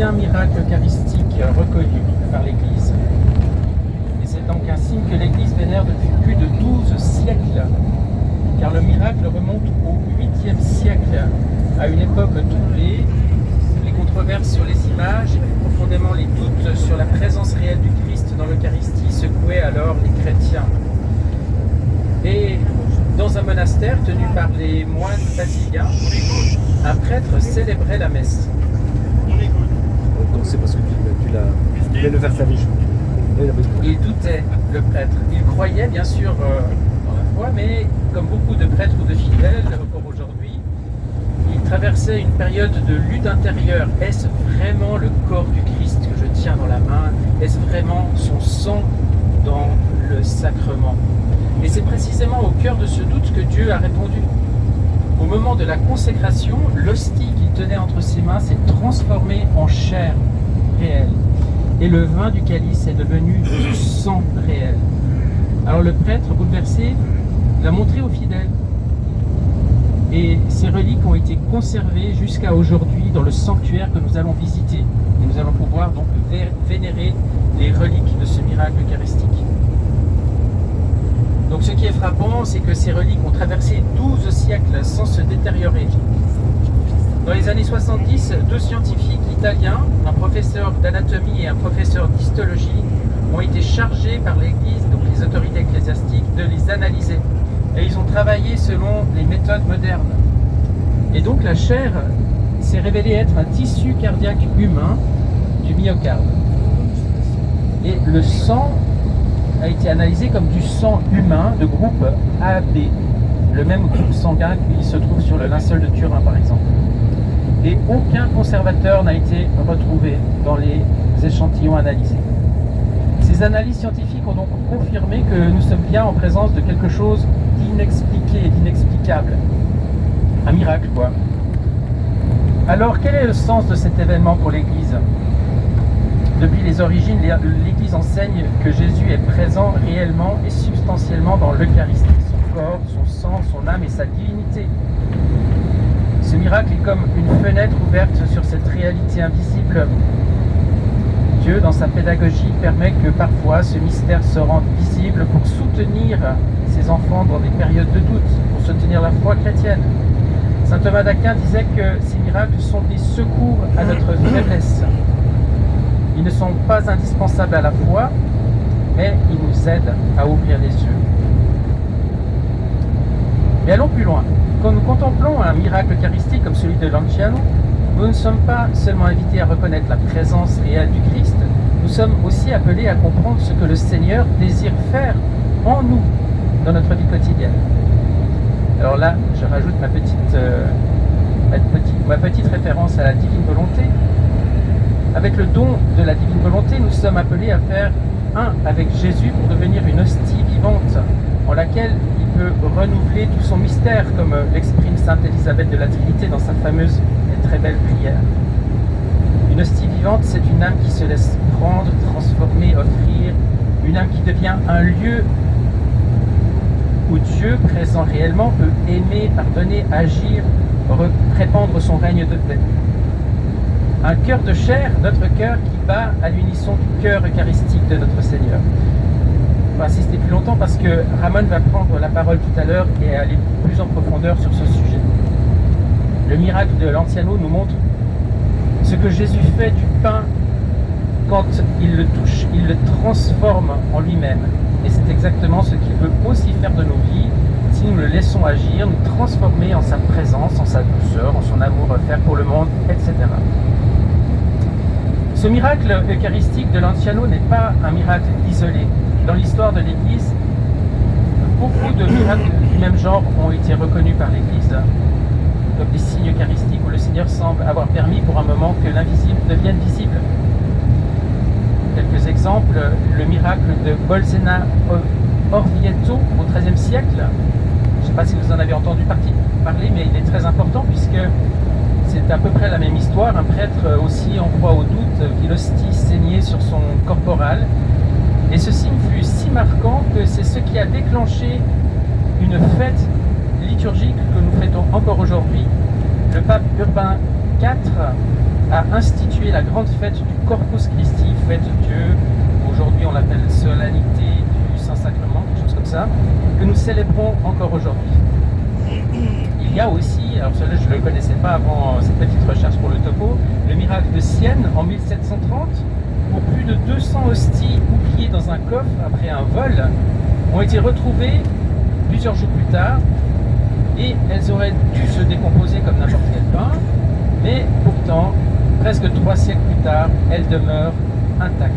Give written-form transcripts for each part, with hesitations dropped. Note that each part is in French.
ancien miracle eucharistique reconnu par l'Église. Et c'est donc un signe que l'Église vénère depuis plus de 12 siècles, car le miracle remonte au 8e siècle, à une époque troublée. Les controverses sur les images et profondément les doutes sur la présence réelle du Christ dans l'Eucharistie secouaient alors les chrétiens. Et dans un monastère tenu par les moines basiliens, un prêtre célébrait la messe. Donc c'est parce que tu l'as le vers ta riche. Il doutait, le prêtre. Il croyait bien sûr dans la foi, mais comme beaucoup de prêtres ou de fidèles encore aujourd'hui, il traversait une période de lutte intérieure. Est-ce vraiment le corps du Christ que je tiens dans la main? Est-ce vraiment son sang dans le sacrement? Et c'est précisément au cœur de ce doute que Dieu a répondu. Au moment de la consécration, l'hostie qu'il tenait entre ses mains s'est transformée en chair réelle. Et le vin du calice est devenu du sang réel. Alors le prêtre, bouleversé, l'a montré aux fidèles. Et ces reliques ont été conservées jusqu'à aujourd'hui dans le sanctuaire que nous allons visiter. Et nous allons pouvoir donc vénérer les reliques de ce miracle eucharistique. Donc ce qui est frappant, c'est que ces reliques ont traversé 12 siècles sans se détériorer. Dans les années 70, deux scientifiques italiens, un professeur d'anatomie et un professeur d'histologie, ont été chargés par l'Église, donc les autorités ecclésiastiques, de les analyser. Et ils ont travaillé selon les méthodes modernes. Et donc la chair s'est révélée être un tissu cardiaque humain du myocarde. Et le sang a été analysé comme du sang humain de groupe AB, le même groupe sanguin qui se trouve sur le linceul de Turin par exemple. Et aucun conservateur n'a été retrouvé dans les échantillons analysés. Ces analyses scientifiques ont donc confirmé que nous sommes bien en présence de quelque chose d'inexpliqué et d'inexplicable. Un miracle, quoi. Alors, quel est le sens de cet événement pour l'Église? Depuis les origines, l'Église enseigne que Jésus est présent réellement et substantiellement dans l'Eucharistie, son corps, son sang, son âme et sa divinité. Ce miracle est comme une fenêtre ouverte sur cette réalité invisible. Dieu, dans sa pédagogie, permet que parfois ce mystère se rende visible pour soutenir ses enfants dans des périodes de doute, pour soutenir la foi chrétienne. Saint Thomas d'Aquin disait que ces miracles sont des secours à notre faiblesse. Ils ne sont pas indispensables à la foi, mais ils nous aident à ouvrir les yeux. Mais allons plus loin. Quand nous contemplons un miracle eucharistique comme celui de Lanciano, nous ne sommes pas seulement invités à reconnaître la présence réelle du Christ, nous sommes aussi appelés à comprendre ce que le Seigneur désire faire en nous, dans notre vie quotidienne. Alors là, je rajoute ma petite référence à la divine volonté. Avec le don de la divine volonté, nous sommes appelés à faire un avec Jésus pour devenir une hostie vivante en laquelle il peut renouveler tout son mystère, comme l'exprime sainte Élisabeth de la Trinité dans sa fameuse et très belle prière. Une hostie vivante, c'est une âme qui se laisse prendre, transformer, offrir, une âme qui devient un lieu où Dieu, présent réellement, peut aimer, pardonner, agir, répandre son règne de paix. Un cœur de chair, notre cœur qui bat à l'unisson du cœur eucharistique de notre Seigneur. On va insister plus longtemps parce que Ramon va prendre la parole tout à l'heure et aller plus en profondeur sur ce sujet. Le miracle de Lanciano nous montre ce que Jésus fait du pain quand il le touche, il le transforme en lui-même. Et c'est exactement ce qu'il veut aussi faire de nos vies si nous le laissons agir, nous transformer en sa présence, en sa douceur, en son amour offert pour le monde, etc. Ce miracle eucharistique de Lanciano n'est pas un miracle isolé. Dans l'histoire de l'Église, beaucoup de miracles du même genre ont été reconnus par l'Église, comme des signes eucharistiques où le Seigneur semble avoir permis pour un moment que l'invisible devienne visible. Quelques exemples, le miracle de Bolsena Orvieto au XIIIe siècle. Je ne sais pas si vous en avez entendu parler, mais il est très important puisque c'est à peu près la même histoire. Un prêtre aussi en proie au doute vit l'hostie saignée sur son corporal. Et ce signe fut si marquant que c'est ce qui a déclenché une fête liturgique que nous fêtons encore aujourd'hui. Le pape Urbain IV a institué la grande fête du Corpus Christi, fête de Dieu. Aujourd'hui, on l'appelle solennité du Saint-Sacrement, quelque chose comme ça, que nous célébrons encore aujourd'hui. Il y a aussi, alors celui-là je ne le connaissais pas avant cette petite recherche pour le topo, le miracle de Sienne en 1730, où plus de 200 hosties oubliées dans un coffre après un vol ont été retrouvées plusieurs jours plus tard, et elles auraient dû se décomposer comme n'importe quel pain, mais pourtant, presque 3 siècles plus tard, elles demeurent intactes.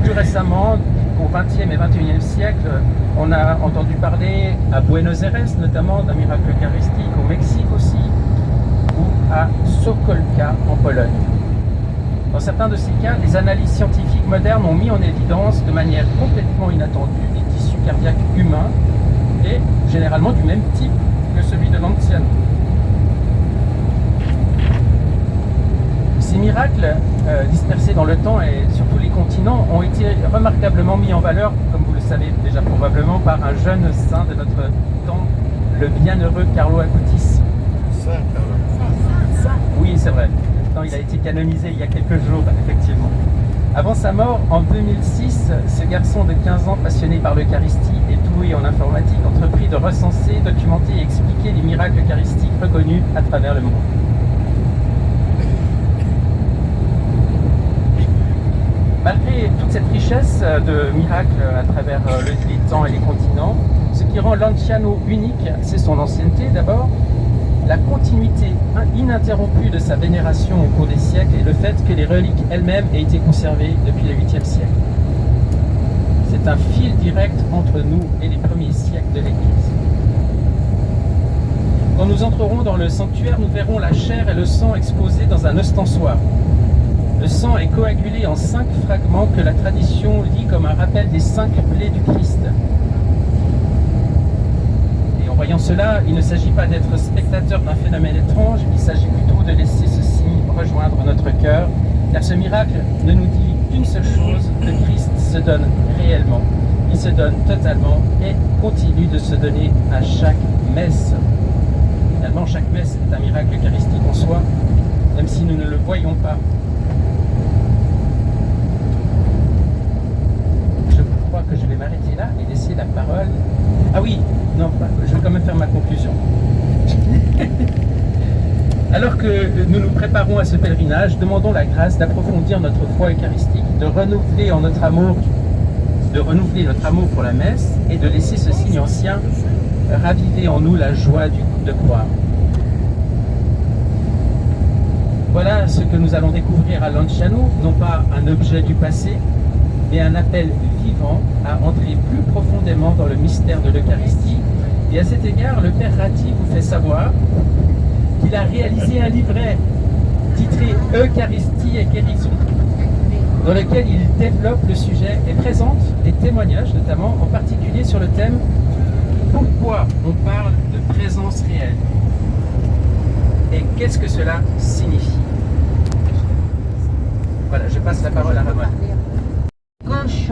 Plus récemment, au XXe et XXIe siècle, on a entendu parler à Buenos Aires notamment d'un miracle eucharistique, au Mexique aussi, ou à Sokolka en Pologne. Dans certains de ces cas, les analyses scientifiques modernes ont mis en évidence de manière complètement inattendue des tissus cardiaques humains et généralement du même type que celui de l'ancienne. Ces miracles dispersés dans le temps et sur tous les continents ont été remarquablement mis en valeur, comme vous le savez déjà probablement, par un jeune saint de notre temps, le bienheureux Carlo Acutis. Oui, c'est vrai. Non, il a été canonisé il y a quelques jours, effectivement. Avant sa mort, en 2006, ce garçon de 15 ans, passionné par l'Eucharistie et doué en informatique, entreprit de recenser, documenter et expliquer les miracles eucharistiques reconnus à travers le monde. Malgré toute cette richesse de miracles à travers les temps et les continents, ce qui rend Lanciano unique, c'est son ancienneté d'abord, la continuité ininterrompue de sa vénération au cours des siècles et le fait que les reliques elles-mêmes aient été conservées depuis le 8e siècle. C'est un fil direct entre nous et les premiers siècles de l'Église. Quand nous entrerons dans le sanctuaire, nous verrons la chair et le sang exposés dans un ostensoir. Le sang est coagulé en 5 fragments que la tradition lit comme un rappel des 5 plaies du Christ. Et en voyant cela, il ne s'agit pas d'être spectateur d'un phénomène étrange, il s'agit plutôt de laisser ce signe rejoindre notre cœur, car ce miracle ne nous dit qu'une seule chose, le Christ se donne réellement, il se donne totalement et continue de se donner à chaque messe. Finalement, chaque messe est un miracle eucharistique en soi, même si nous ne le voyons pas. Je crois que je vais m'arrêter là et laisser la parole. Ah oui, non, je vais quand même faire ma conclusion. Alors que nous nous préparons à ce pèlerinage, demandons la grâce d'approfondir notre foi eucharistique, de renouveler notre amour pour la messe et de laisser ce signe ancien raviver en nous la joie de croire. Voilà ce que nous allons découvrir à Lanciano, non pas un objet du passé, mais un appel vivant à entrer plus profondément dans le mystère de l'Eucharistie. Et à cet égard, le Père Ratti vous fait savoir qu'il a réalisé un livret titré Eucharistie et guérison, dans lequel il développe le sujet et présente des témoignages, notamment en particulier sur le thème « Pourquoi on parle de présence réelle ?» et qu'est-ce que cela signifie. Voilà, je passe la parole à Ramon. Gauche.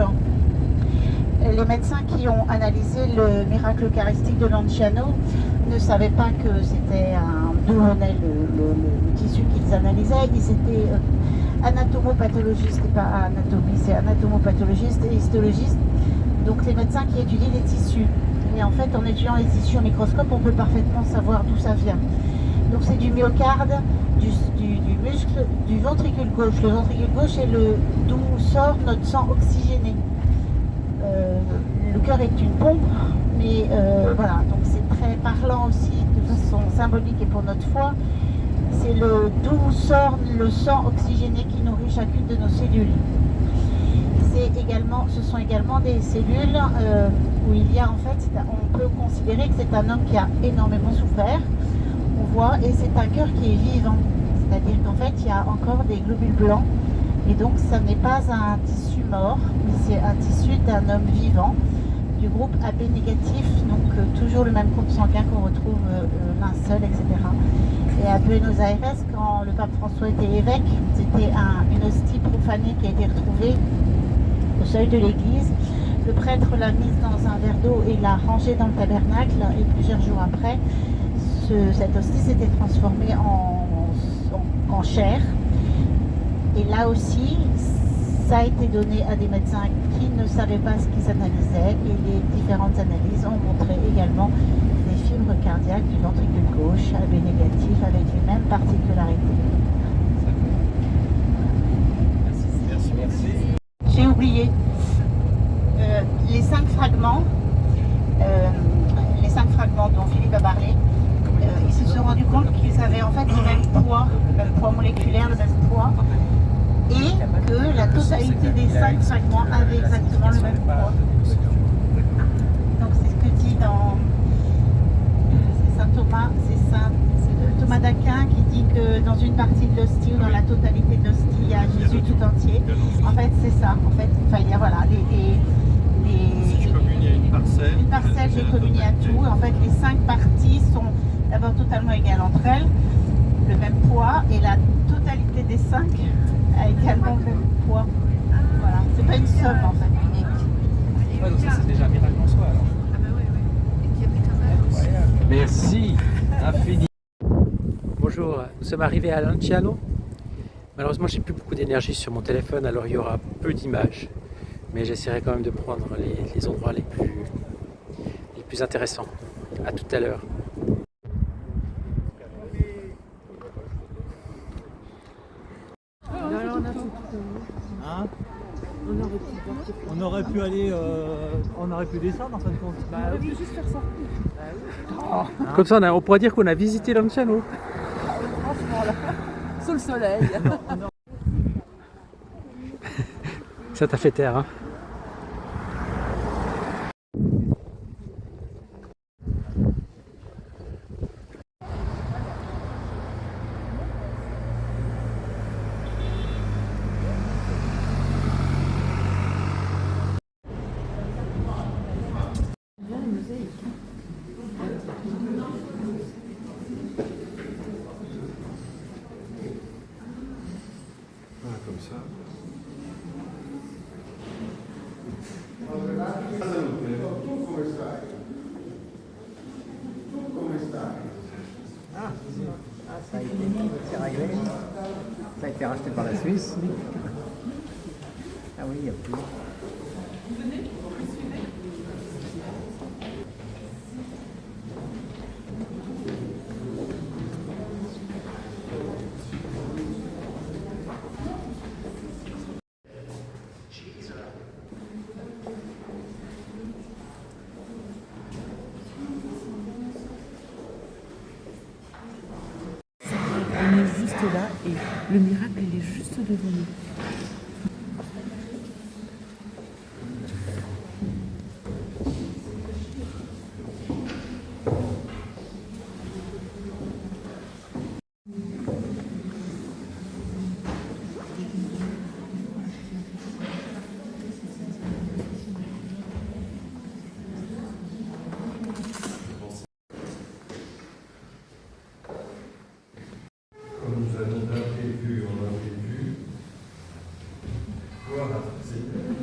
Les médecins qui ont analysé le miracle eucharistique de Lanciano ne savaient pas que c'était d'où venait le tissu qu'ils analysaient. Ils étaient anatomopathologistes et pas anatomie, c'est anatomopathologiste et histologiste. Donc les médecins qui étudient les tissus. Et en fait, en étudiant les tissus au microscope, on peut parfaitement savoir d'où ça vient. Donc c'est du myocarde, du muscle, du ventricule gauche. Le ventricule gauche est d'où sort notre sang oxygéné. Le cœur est une pompe, mais voilà, donc c'est très parlant aussi de façon symbolique et pour notre foi. C'est d'où sort le sang oxygéné qui nourrit chacune de nos cellules. Ce sont également des cellules où il y a en fait, on peut considérer que c'est un homme qui a énormément souffert. On voit, et c'est un cœur qui est vivant, c'est-à-dire qu'en fait il y a encore des globules blancs et donc ça n'est pas un tissu mort, mais c'est un tissu d'un homme vivant du groupe AB négatif, donc toujours le même groupe sanguin qu'on retrouve linceul, etc. Et à Buenos Aires, quand le pape François était évêque, c'était une hostie profanée qui a été retrouvée au seuil de l'église. Le prêtre l'a mise dans un verre d'eau et l'a rangée dans le tabernacle, et plusieurs jours après, cette hostie s'était transformée en en chair. Et là aussi, ça a été donné à des médecins qui ne savaient pas ce qu'ils analysaient et les différentes analyses ont montré également des fibres cardiaques du ventricule gauche AB négatif avec les mêmes particularités. Merci. J'ai oublié les 5 fragments dont Philippe a parlé. Ils se sont rendus compte qu'ils avaient en fait le même poids moléculaire, le même poids, et que la totalité des 5 fragments avait exactement le même poids. Donc c'est ce que dit dans Thomas d'Aquin qui dit que dans une partie de l'hostie ou dans la totalité de l'hostie, il y a Jésus tout entier. En fait, c'est ça. En fait, il y a voilà, si je communie à une parcelle, j'ai communié à tout. En fait, les 5 parties sont d'abord totalement égales entre elles, le même poids, et la totalité des 5 a également le même poids. Voilà, c'est pas une somme en fait unique. Ouais, donc ça c'est déjà un miracle en soi alors. Incroyable. Merci infini. Bonjour, nous sommes arrivés à Lanciano. Malheureusement, j'ai plus beaucoup d'énergie sur mon téléphone, alors il y aura peu d'images. Mais j'essaierai quand même de prendre les endroits les plus intéressants. À tout à l'heure. Hein? On aurait pu aller, on aurait pu descendre en fin de compte. Bah oui, juste faire ça. Oh, comme ça, on pourrait dire qu'on a visité Lanciano. Franchement là, sous le soleil. Ça t'a fait taire, hein? Voilà, comme ça. Ça a été mis, c'est réglé. Ça a été racheté par la Suisse. Ah oui, il n'y a plus. On est juste là et le miracle il est juste devant nous. Comme nous avons imprévu, on a prévu, voir à Seigneur.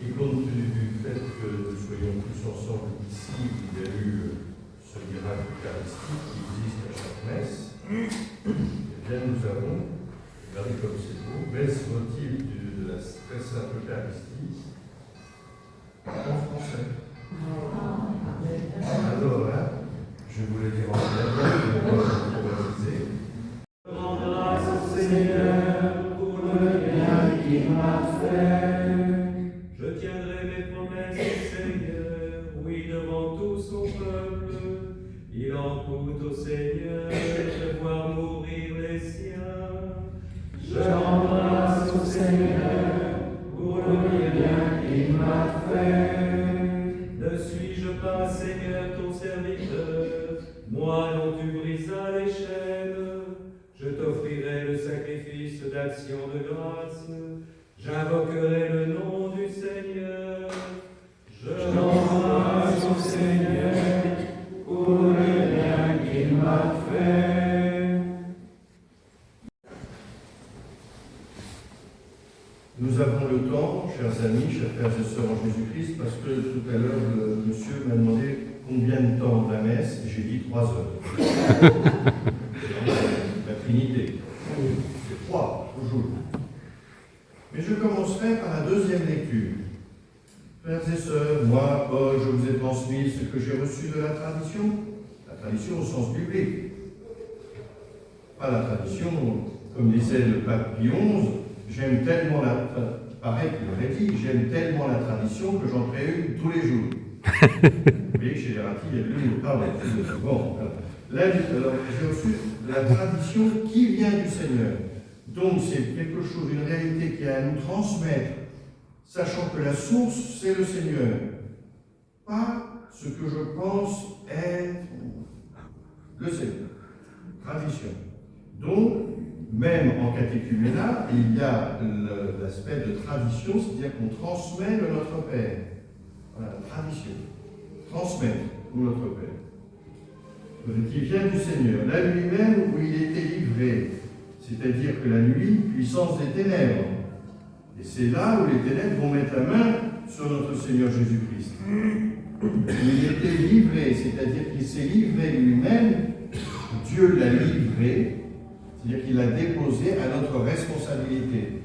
Et compte tenu du fait que nous soyons tous ensemble ici, il y a eu ce miracle eucharistique qui existe à chaque messe, eh bien nous avons, regardez comme c'est beau, messe votive de la très sainte Eucharistie en français. Alors, hein, je voulais dire en italien, je ne vais pas vous baptiser. Rends grâce au Seigneur pour le bien qu'il m'a fait. Je tiendrai mes promesses au Seigneur, oui, devant tout son peuple. Il en coûte au Seigneur de voir mourir les siens. Je rends grâce au Seigneur pour le bien qu'il m'a fait. Ne suis-je pas, Seigneur, ton serviteur, moi dont tu brisas les chaînes? Je t'offrirai le sacrifice d'action de grâce, j'invoquerai le nom du Seigneur. Je rends grâce au Seigneur pour le bien qu'il m'a fait. Nous avons le temps, chers amis, chers frères et sœurs en Jésus-Christ, parce que tout à l'heure, le monsieur m'a demandé combien de temps la messe, j'ai dit 3 heures. La Trinité. C'est trois, toujours. Mais je commencerai par la deuxième lecture. Frères et sœurs, moi, Paul, je vous ai transmis ce que j'ai reçu de la tradition au sens biblique. Pas la tradition, comme disait le pape Pie XI, j'aime tellement pareil qu'il aurait dit, j'aime tellement la tradition que j'en crée une tous les jours. Vous voyez que chez les ratis, il y a l'humour. Bon, là, alors, j'ai reçu de la tradition qui vient du Seigneur. Donc, c'est quelque chose, une réalité qui a à nous transmettre, sachant que la source, c'est le Seigneur. Pas ce que je pense être le Seigneur. Tradition. Donc, même en catéchuménat, il y a l'aspect de tradition, c'est-à-dire qu'on transmet le Notre Père. Voilà, tradition. Transmettre le Notre Père. Qui vient du Seigneur. La nuit même où il était livré, c'est-à-dire que la nuit, puissance des ténèbres. Et c'est là où les ténèbres vont mettre la main sur notre Seigneur Jésus-Christ. Il était livré, c'est-à-dire qu'il s'est livré lui-même, Dieu l'a livré, c'est-à-dire qu'il l'a déposé à notre responsabilité.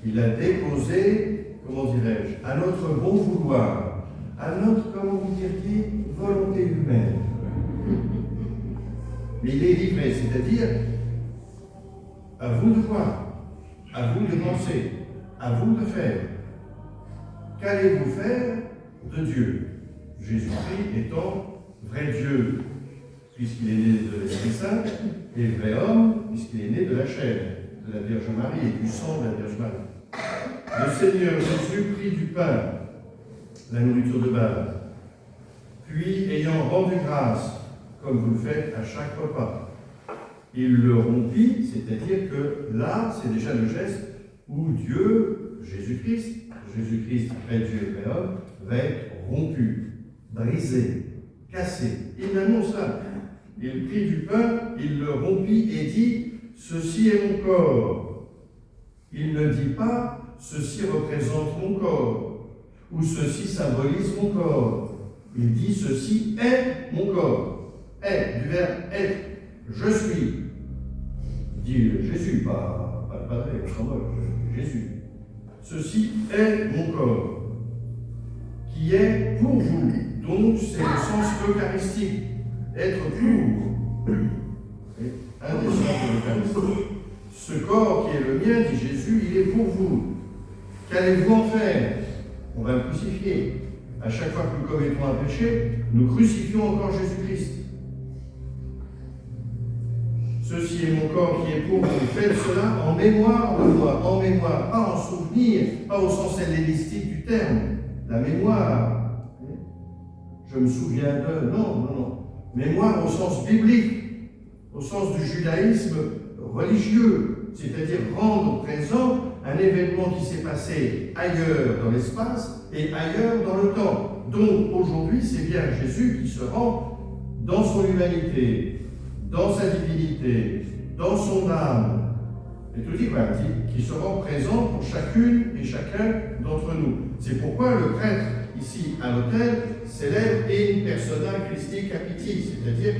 Il l'a déposé, comment dirais-je, à notre bon vouloir, à notre, comment vous diriez, volonté humaine. Mais il est livré, c'est-à-dire à vous de voir, à vous de penser, à vous de faire. Qu'allez-vous faire de Dieu? Jésus-Christ étant vrai Dieu, puisqu'il est né de l'Esprit Saint, et vrai homme, puisqu'il est né de la chair, de la Vierge Marie et du sang de la Vierge Marie. Le Seigneur Jésus prit du pain, la nourriture de base, puis ayant rendu grâce, comme vous le faites à chaque repas, il le rompit, c'est-à-dire que là, c'est déjà le geste où Dieu, Jésus-Christ, vrai Dieu et vrai homme, va être rompu, brisé, cassé. Il annonce ça. Il prit du pain, il le rompit et dit « Ceci est mon corps ». Il ne dit pas « Ceci représente mon corps » ou « Ceci symbolise mon corps ». Il dit « Ceci est mon corps ». Est, du verbe être. Je suis. Dit Jésus, pas le Padre, Jésus. Ceci est mon corps, qui est pour vous. Donc, c'est le sens eucharistique. Être pour. Un des sens de l'Eucharistie. Ce corps qui est le mien, dit Jésus, il est pour vous. Qu'allez-vous en faire? On va le crucifier. À chaque fois que nous commettons un péché, nous crucifions encore Jésus-Christ. Ceci est mon corps qui est pour vous. Faites cela en mémoire de moi. En mémoire, pas en souvenir, pas au sens hellénistique du terme. La mémoire. Je me souviens de. Non. Mémoire au sens biblique, au sens du judaïsme religieux, c'est-à-dire rendre présent un événement qui s'est passé ailleurs dans l'espace et ailleurs dans le temps. Donc aujourd'hui, c'est bien Jésus qui se rend dans son humanité, dans sa divinité, dans son âme, et tout dit, qui se rend présent pour chacune et chacun d'entre nous. C'est pourquoi le prêtre, ici à l'autel, célèbre in persona Christi capiti, c'est-à-dire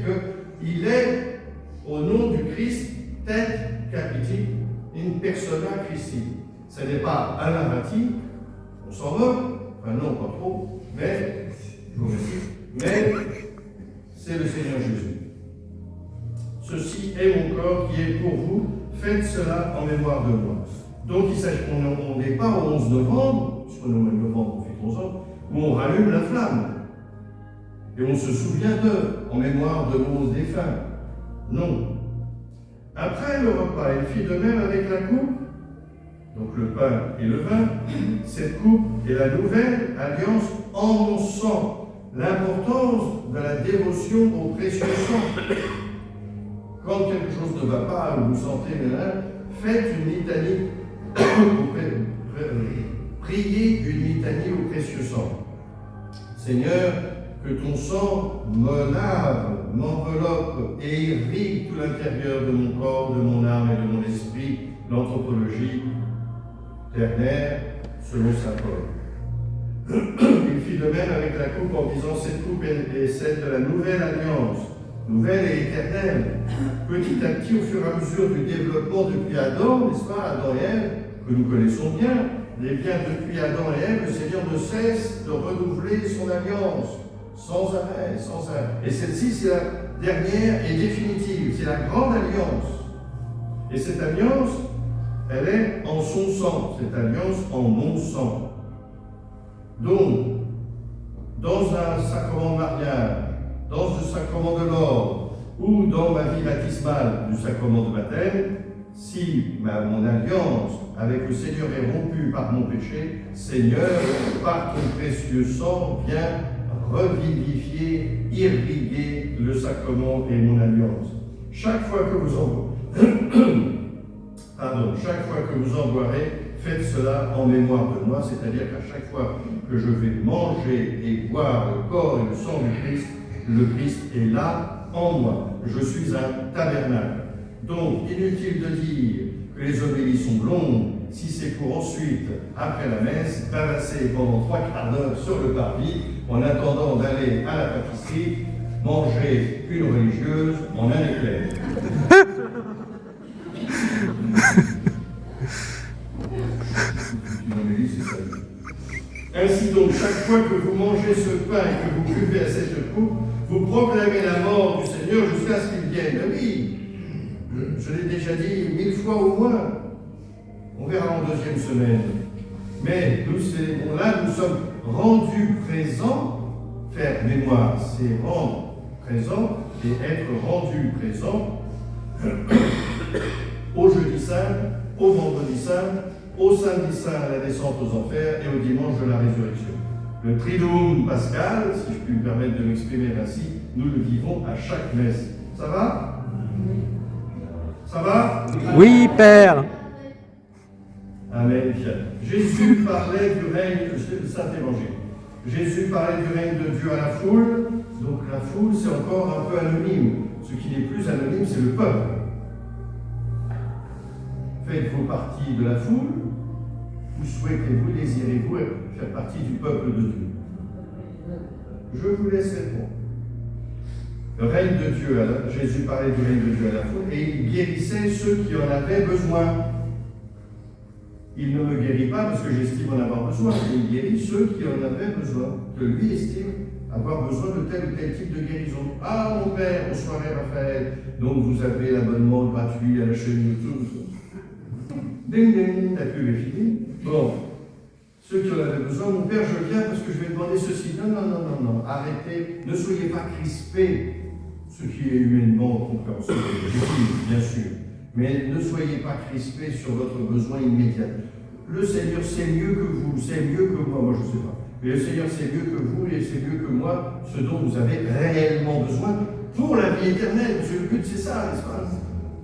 qu'il est, au nom du Christ, tête capiti, in persona Christi. Ce n'est pas un narratif, on s'en moque, enfin non, pas trop, mais, je vous remercie, mais c'est le Seigneur Jésus. Ceci est mon corps qui est pour vous, faites cela en mémoire de moi. Donc il s'agit, on n'est pas au 11 novembre, puisque nous, le novembre, on fait 11 ans, où on rallume la flamme. Et on se souvient d'eux, en mémoire de nos défunts. Non. Après le repas, il fit de même avec la coupe, donc le pain et le vin. Cette coupe est la nouvelle alliance en mon sang. L'importance de la dévotion au précieux sang. Quand quelque chose ne va pas, ou vous sentez, faites une litanie, priez une litanie au précieux sang. Seigneur, que ton sang me lave, m'enveloppe et irrigue tout l'intérieur de mon corps, de mon âme et de mon esprit, l'anthropologie ternaire, selon saint Paul. Il fit de même avec la coupe en disant cette coupe est celle de la nouvelle alliance. nouvelle et éternelle. Petit à petit, au fur et à mesure du développement depuis Adam, n'est-ce pas, Adam et Ève, que nous connaissons bien, bien depuis Adam et Ève, le Seigneur ne cesse de renouveler son alliance, sans arrêt, sans arrêt. Et celle-ci, c'est la dernière et définitive, c'est la grande alliance. Et cette alliance, elle est en son sang, cette alliance en mon sang. Donc, dans un sacrement de mariage, dans le sacrement de l'ordre, ou dans ma vie baptismale du sacrement de baptême, si mon alliance avec le Seigneur est rompue par mon péché, Seigneur, par ton précieux sang, viens revivifier, irriguer le sacrement et mon alliance. Chaque fois que vous chaque fois que vous en boirez, faites cela en mémoire de moi, c'est-à-dire qu'à chaque fois que je vais manger et boire le corps et le sang du Christ est là en moi. Je suis un tabernacle. Donc, inutile de dire que les homélies sont longues, si c'est pour ensuite, après la messe, bavasser pendant 3 quarts d'heure sur le parvis, en attendant d'aller à la pâtisserie, manger une religieuse en un éclair. Une homélie, c'est ça. Ainsi donc, chaque fois que vous mangez ce pain et que vous buvez à cette coupe, vous proclamez la mort du Seigneur jusqu'à ce qu'il vienne. Oui, je l'ai déjà dit 1000 fois au moins. On verra en 2e semaine. Mais nous sommes rendus présents. Faire mémoire, c'est rendre présent et être rendu présent au jeudi saint, au vendredi saint, au samedi saint à la descente aux enfers et au dimanche de la résurrection. Le Triduum pascal, si je puis me permettre de m'exprimer ainsi, nous le vivons à chaque messe. Ça va? Ça va? Oui, Père. Amen. Jésus parlait du règne, c'est le Saint-Évangile. Jésus parlait du règne de Dieu à la foule. Donc la foule, c'est encore un peu anonyme. Ce qui n'est plus anonyme, c'est le peuple. Faites-vous partie de la foule? Ou souhaitez-vous, désirez-vous faire partie du peuple de Dieu? Je vous laisse répondre. Le règne de Dieu, Jésus parlait du règne de Dieu à la foule et il guérissait ceux qui en avaient besoin. Il ne me guérit pas parce que j'estime en avoir besoin, mais il guérit ceux qui en avaient besoin, que lui estime avoir besoin de tel ou tel type de guérison. Ah, mon Père, bonsoir Raphaël, donc vous avez l'abonnement gratuit à la chaîne YouTube. Ding ding, la pub est finie. Bon, ceux qui en avaient besoin, mon Père, je viens parce que je vais demander ceci. Non, arrêtez, ne soyez pas crispés, ce qui est humainement compréhensible et légitime, bien sûr. Mais ne soyez pas crispés sur votre besoin immédiat. Le Seigneur sait mieux que vous, sait mieux que moi je ne sais pas. Mais le Seigneur sait mieux que vous et sait mieux que moi ce dont vous avez réellement besoin pour la vie éternelle. Parce que le but c'est ça, n'est-ce pas?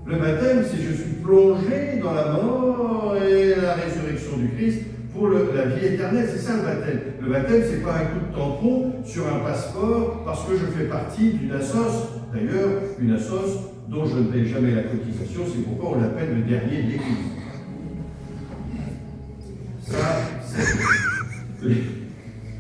Le baptême, c'est je suis plongé dans la mort et la résurrection du Christ pour la vie éternelle. C'est ça le baptême. Le baptême, c'est pas un coup de tampon sur un passeport parce que je fais partie d'une assoce. D'ailleurs, une assoce dont je ne paye jamais la cotisation, c'est pourquoi on l'appelle le dernier de l'Église. Ça, c'est...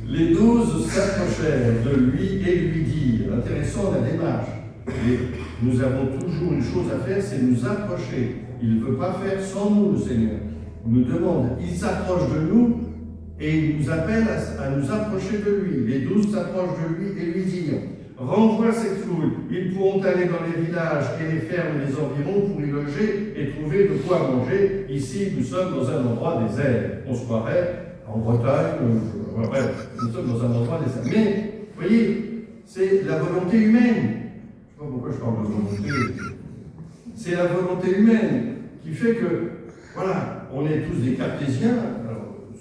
Les 12 s'approchèrent de lui et lui dirent, intéressant la démarche, et nous avons toujours une chose à faire, c'est nous approcher. Il ne veut pas faire sans nous, le Seigneur. Il nous demande, il s'approche de nous et il nous appelle à nous approcher de lui. Les 12 s'approchent de lui et lui dirent, renvoie cette foule, ils pourront aller dans les villages et les fermes des environs pour y loger et trouver de quoi manger. Ici, nous sommes dans un endroit désert. On se croirait en Bretagne, nous sommes dans un endroit désert. Mais, vous voyez, c'est la volonté humaine. Je ne sais pas pourquoi je parle de volonté. C'est la volonté humaine qui fait que, voilà, on est tous des cartésiens.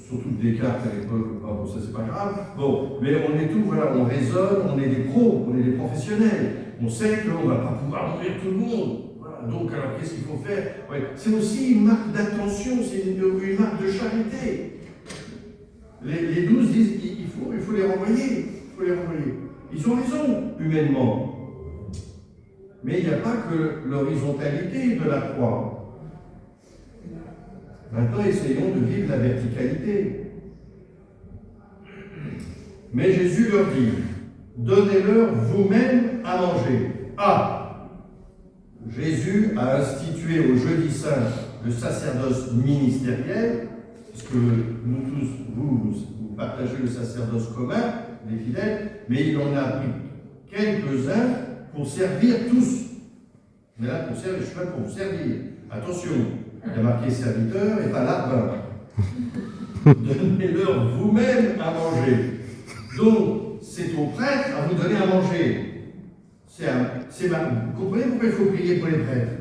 Surtout Descartes à l'époque, bon, ça c'est pas grave. Bon, mais on est tous, voilà, on raisonne, on est des pros, on est des professionnels. On sait qu'on ne va pas pouvoir nourrir tout le monde. Voilà, donc, alors qu'est-ce qu'il faut faire? Ouais. C'est aussi une marque d'attention, c'est une marque de charité. Les 12 disent il faut les renvoyer. Il faut les renvoyer. Ils ont raison, humainement. Mais il n'y a pas que l'horizontalité de la croix. Maintenant, essayons de vivre la verticalité. Mais Jésus leur dit, donnez-leur vous-même à manger. Ah, Jésus a institué au jeudi saint le sacerdoce ministériel, puisque nous tous, vous partagez le sacerdoce commun, les fidèles, mais il en a pris quelques-uns pour servir tous. On est là pour servir, je suis là pour vous servir. Attention, il y a marqué serviteur et pas larbin. Donnez-leur vous-même à manger. Donc, c'est au prêtre à vous donner à manger. Vous comprenez pourquoi il faut prier pour les prêtres?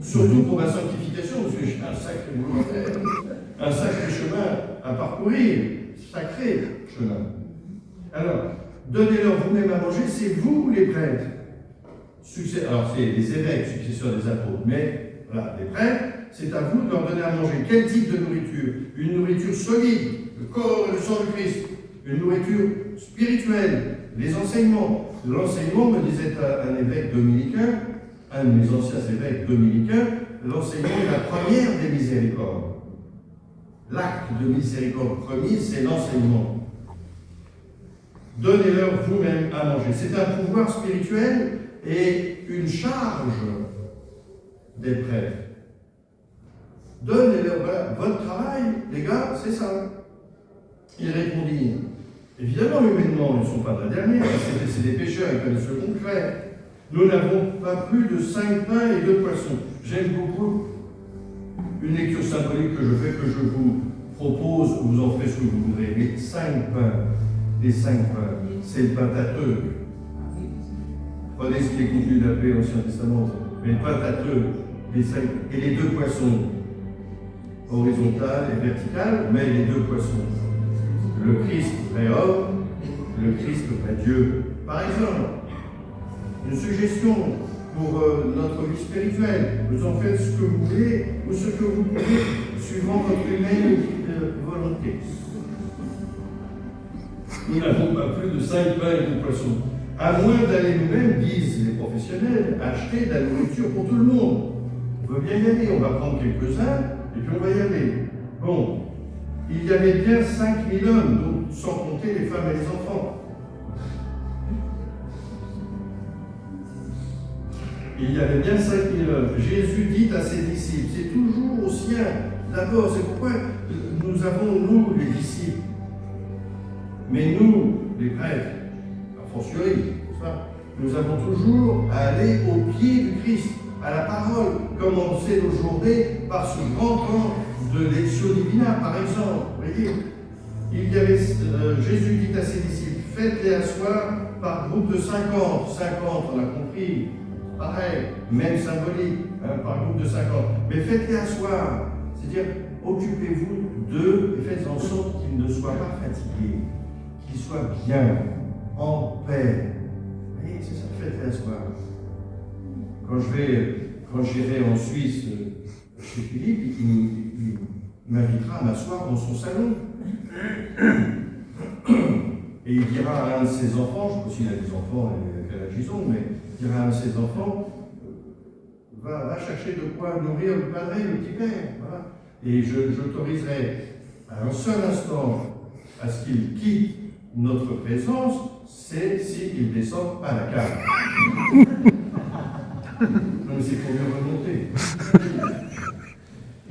Surtout pour la sanctification, parce que j'ai un sacré boulot à faire, un sacré chemin à parcourir, sacré chemin. Alors, donnez-leur vous-même à manger, c'est vous les prêtres. Alors, c'est les évêques, successeurs des apôtres, mais voilà, les prêtres, c'est à vous de leur donner à manger. Quel type de nourriture? Une nourriture solide, le corps et le sang du Christ. Une nourriture spirituelle, les enseignements. L'enseignement, me disait un évêque dominicain, un de mes anciens évêques dominicains, l'enseignement est la première des miséricordes. L'acte de miséricorde premier, c'est l'enseignement. Donnez-leur vous-même à manger. C'est un pouvoir spirituel et une charge des prêtres. Donnez-leur, voilà, votre travail, les gars, c'est ça. Ils répondirent. Évidemment, humainement, ils ne sont pas la dernière, c'est des pécheurs, ils connaissent le concret. Nous n'avons pas plus de 5 pains et 2 poissons. J'aime beaucoup une lecture symbolique que je fais, que je vous propose, vous en ferez ce que vous voudrez. Les 5 pains, c'est le Pentateuque. Prenez ce qui est contenu de la paix, l'Ancien Testament, mais le Pentateuque, les 5, et les 2 poissons, horizontal et vertical, mais les 2 poissons. Le Christ, vrai homme, le Christ, vrai Dieu. Par exemple, une suggestion pour notre vie spirituelle. Vous en faites ce que vous voulez ou ce que vous pouvez, suivant votre humaine volonté. Nous n'avons pas plus de 5 pains et 2 poissons. À moins d'aller nous-mêmes, disent les professionnels, acheter de la nourriture pour tout le monde. On veut bien y aller, on va prendre quelques-uns et puis on va y aller. Bon, il y avait bien 5000 hommes, donc sans compter les femmes et les enfants. Il y avait bien 5000 hommes. Jésus dit à ses disciples, c'est toujours aux siens. D'abord, c'est pourquoi nous avons, nous, les disciples, mais nous, les prêtres, a fortiori, nous avons toujours à aller au pied du Christ, à la parole, comme on sait nos journées par ce grand temps de Lectio Divina, par exemple. Vous voyez, il y avait, Jésus dit à ses disciples, faites-les asseoir par groupe de 50. 50, on a compris, pareil, même symbolique, hein, par groupe de 50. Mais faites-les asseoir, c'est-à-dire, occupez-vous d'eux et faites en sorte qu'ils ne soient pas fatigués, qu'ils soient bien, en paix. Vous voyez, c'est ça, faites-les asseoir. Quand j'irai en Suisse chez Philippe, il m'invitera à m'asseoir dans son salon. Et il dira à un de ses enfants, je ne sais pas s'il a des enfants et quel âge ils ont, mais il dira à un de ses enfants, va chercher de quoi nourrir le padre, le petit père. Voilà. Et j'autoriserai à un seul instant à ce qu'il quitte notre présence, c'est s'il descend à la cave. Non, mais c'est pour mieux remonter.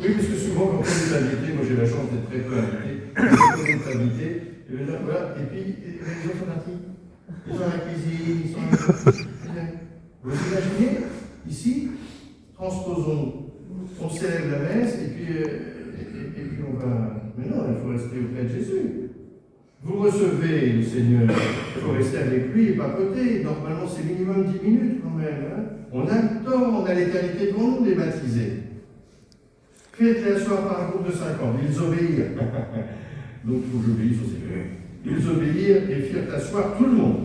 Oui, parce que souvent, quand on est invité, moi j'ai la chance d'être très peu invité, quand on est invité, et bien, voilà, et puis les gens sont partis. Ils sont à la cuisine, ils sont à la... Vous imaginez, ici, transposons, on célèbre la messe, et puis on va... Mais non, il faut rester auprès de Jésus. Vous recevez le Seigneur, il faut rester avec lui et papoter. Normalement, c'est minimum 10 minutes quand même. Hein. On a le temps, on a l'éternité pour nous, les baptisés. Faites-les asseoir par un groupe de 50. Ils obéirent. Donc, il faut que j'obéisse au Seigneur. Ils obéirent et firent asseoir tout le monde.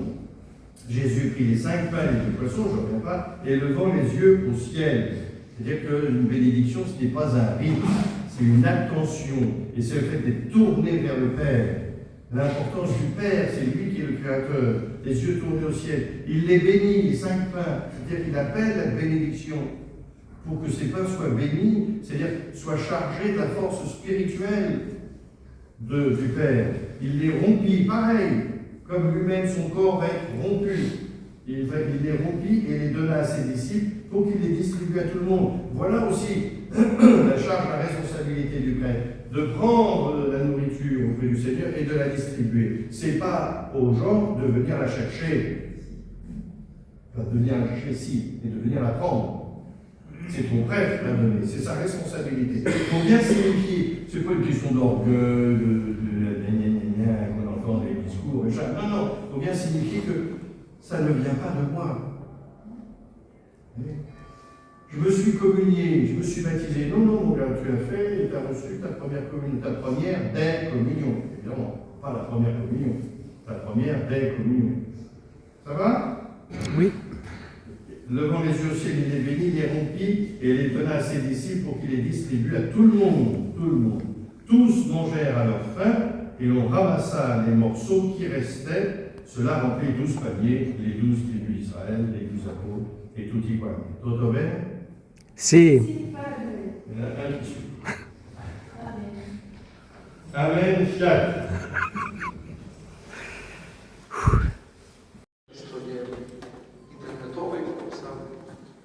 Jésus prit les 5 pains et les 2 poissons, je ne reviens pas, et levant les yeux au ciel. C'est-à-dire qu'une bénédiction, ce n'est pas un rite, c'est une attention. Et c'est le fait d'être tourné vers le Père. L'importance du Père, c'est lui qui est le Créateur, les yeux tournés au ciel. Il les bénit, les 5 pains, c'est-à-dire qu'il appelle la bénédiction pour que ces pains soient bénis, c'est-à-dire soient chargés de la force spirituelle du Père. Il les rompit, pareil, comme lui-même son corps va être rompu. Il les rompit et les donna à ses disciples pour qu'ils les distribuent à tout le monde. Voilà aussi la charge, la responsabilité du prêtre, de prendre la nourriture auprès du Seigneur et de la distribuer. C'est pas aux gens de venir la chercher, pas de venir la chercher ici, mais de venir la prendre. C'est ton prêtre qui l'a donné, c'est sa responsabilité. Pour bien signifier, c'est pas une question d'orgueil, qu'on entend des discours, et ça. Non, pour bien signifier que ça ne vient pas de moi. Je me suis communié, je me suis baptisé. Non, mon gars, tu as fait et tu as reçu ta première communion, ta première des communions. Évidemment, pas la première communion, la première des communions. Ça va? Oui. Levant les yeux au ciel, il les bénit, les rompit et les donna à ses disciples pour qu'ils les distribuent à tout le monde. Tout le monde. Tous mangèrent à leur faim et on ramassa les morceaux qui restaient. Cela remplit 12 paniers, les 12 tribus d'Israël, les 12 apôtres et tout y quoi. Tutto bene? Si. Il y en a un qui suit. Amen, fiat. Stronie internetowej sam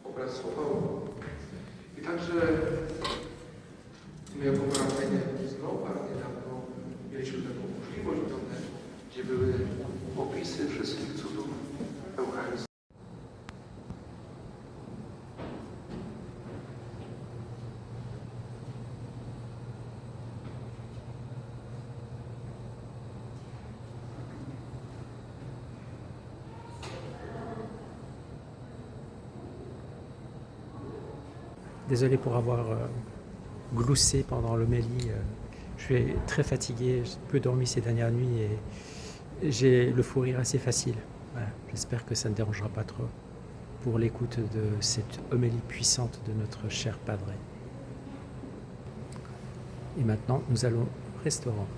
opracował. I także my jako parafenie znowu niedawno mieliśmy taką możliwość w internetu, gdzie były opisy wszystkich cudów Eucharystii. Désolé pour avoir gloussé pendant l'homélie. Je suis très fatigué, j'ai peu dormi ces dernières nuits et j'ai le fou rire assez facile. Voilà. J'espère que ça ne dérangera pas trop pour l'écoute de cette homélie puissante de notre cher Padre. Et maintenant, nous allons au restaurant.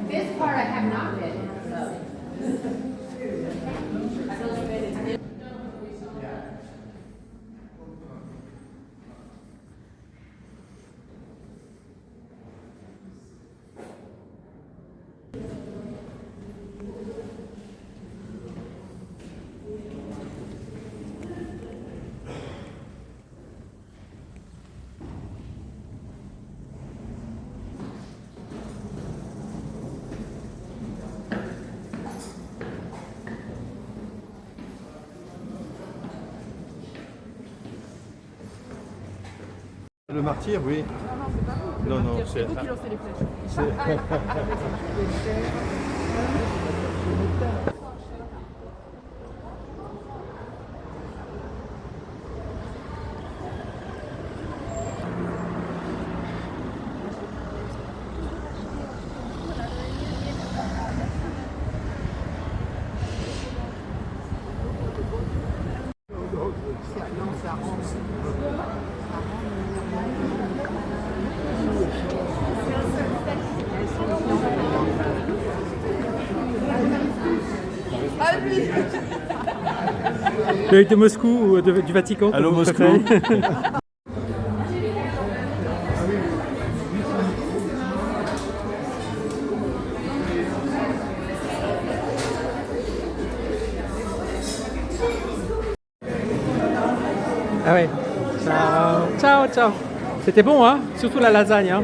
This part I have not been. Le martyr, oui. Non, non, c'est vous qui lancez les flèches. L'œil de Moscou ou du Vatican? Allô, comme vous Moscou. préférez. Ah ouais. Ciao. Ciao, ciao. C'était bon, hein? Surtout la lasagne, hein?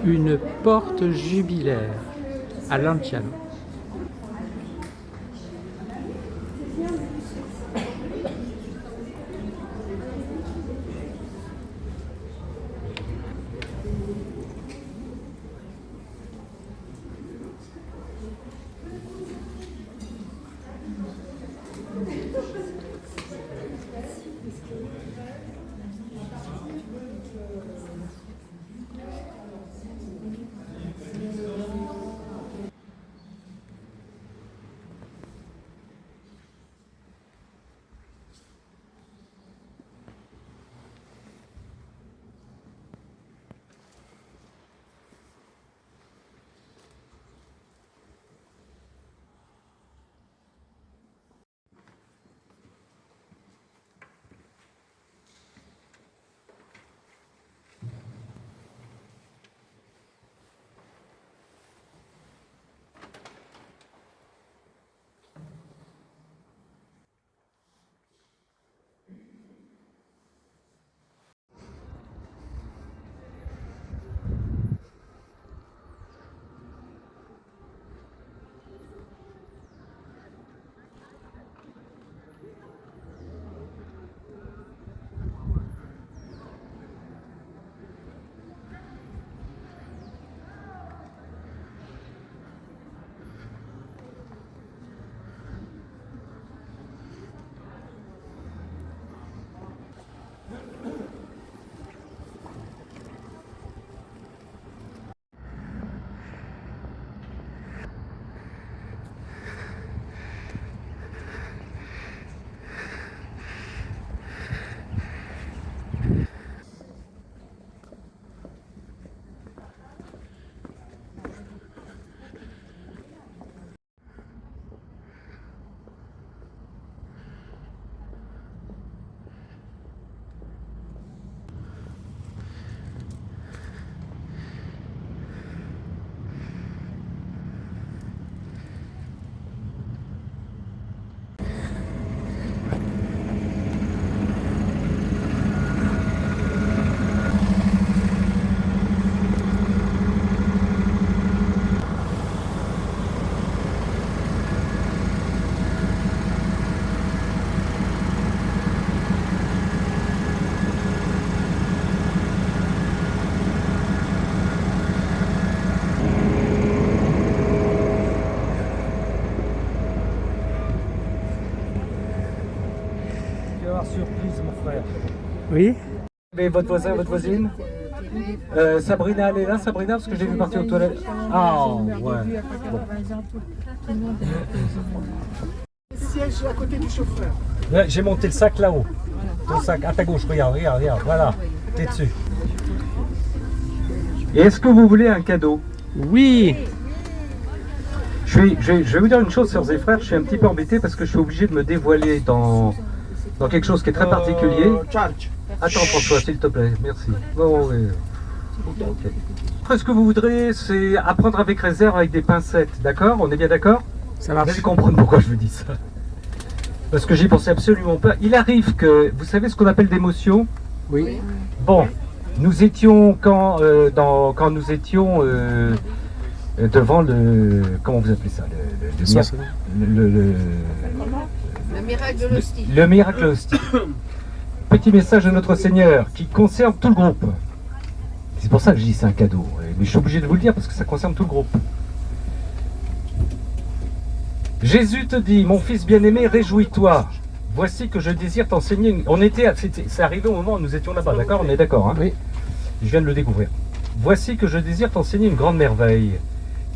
Une porte jubilaire à Lanciano. Surprise, mon frère. Oui. Mais votre voisin, votre voisine Sabrina, elle est là, Sabrina, parce que j'ai vu partir aux toilettes. Ah, ouais. Bon. Siège à côté du chauffeur. Ouais, j'ai monté le sac là-haut. Ton sac, à ta gauche, regarde, regarde, regarde. Voilà, t'es dessus. Et est-ce que vous voulez un cadeau? Oui. Je vais vous dire une chose, sœurs et frères, je suis un petit peu embêté parce que je suis obligé de me dévoiler dans quelque chose qui est très particulier. Attends François, s'il te plaît, merci. Oh, oui. Okay. Après, ce que vous voudrez, c'est apprendre avec réserve, avec des pincettes, d'accord? On est bien d'accord? Ça va. Vous allez comprendre pourquoi je vous dis ça. Parce que j'y pensais absolument pas. Il arrive que, vous savez ce qu'on appelle d'émotion? Oui. Bon, nous étions quand nous étions devant le... Comment vous appelez ça? Le miracle de l'hostie. Le miracle de l'hostie. Petit message de notre Seigneur qui concerne tout le groupe. C'est pour ça que je dis c'est un cadeau. Mais je suis obligé de vous le dire parce que ça concerne tout le groupe. Jésus te dit, mon fils bien-aimé, réjouis-toi. Voici que je désire t'enseigner. C'est arrivé au moment où nous étions là-bas, d'accord? On est d'accord, hein? Oui. Je viens de le découvrir. Voici que je désire t'enseigner une grande merveille,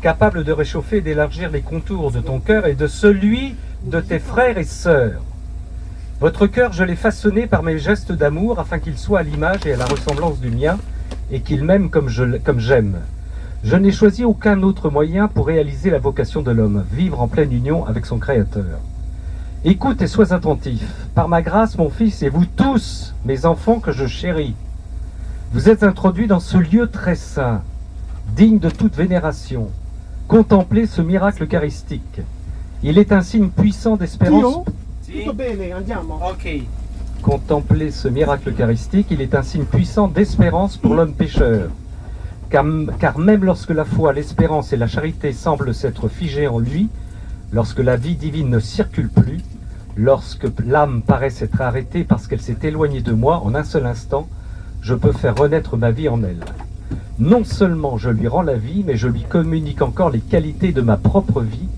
capable de réchauffer et d'élargir les contours de ton cœur et de celui de tes frères et sœurs. Votre cœur, je l'ai façonné par mes gestes d'amour afin qu'il soit à l'image et à la ressemblance du mien et qu'il m'aime comme j'aime. Je n'ai choisi aucun autre moyen pour réaliser la vocation de l'homme, vivre en pleine union avec son Créateur. Écoute et sois attentif. Par ma grâce, mon fils, et vous tous, mes enfants que je chéris, vous êtes introduits dans ce lieu très saint, digne de toute vénération. Contemplez ce miracle eucharistique. Il est un signe puissant d'espérance. Tutto bene, andiamo. Ok. Contemplez ce miracle eucharistique. Il est un signe puissant d'espérance pour l'homme pécheur. Car même lorsque la foi, l'espérance et la charité semblent s'être figées en lui, lorsque la vie divine ne circule plus, lorsque l'âme paraît s'être arrêtée parce qu'elle s'est éloignée de moi en un seul instant, je peux faire renaître ma vie en elle. Non seulement je lui rends la vie, mais je lui communique encore les qualités de ma propre vie,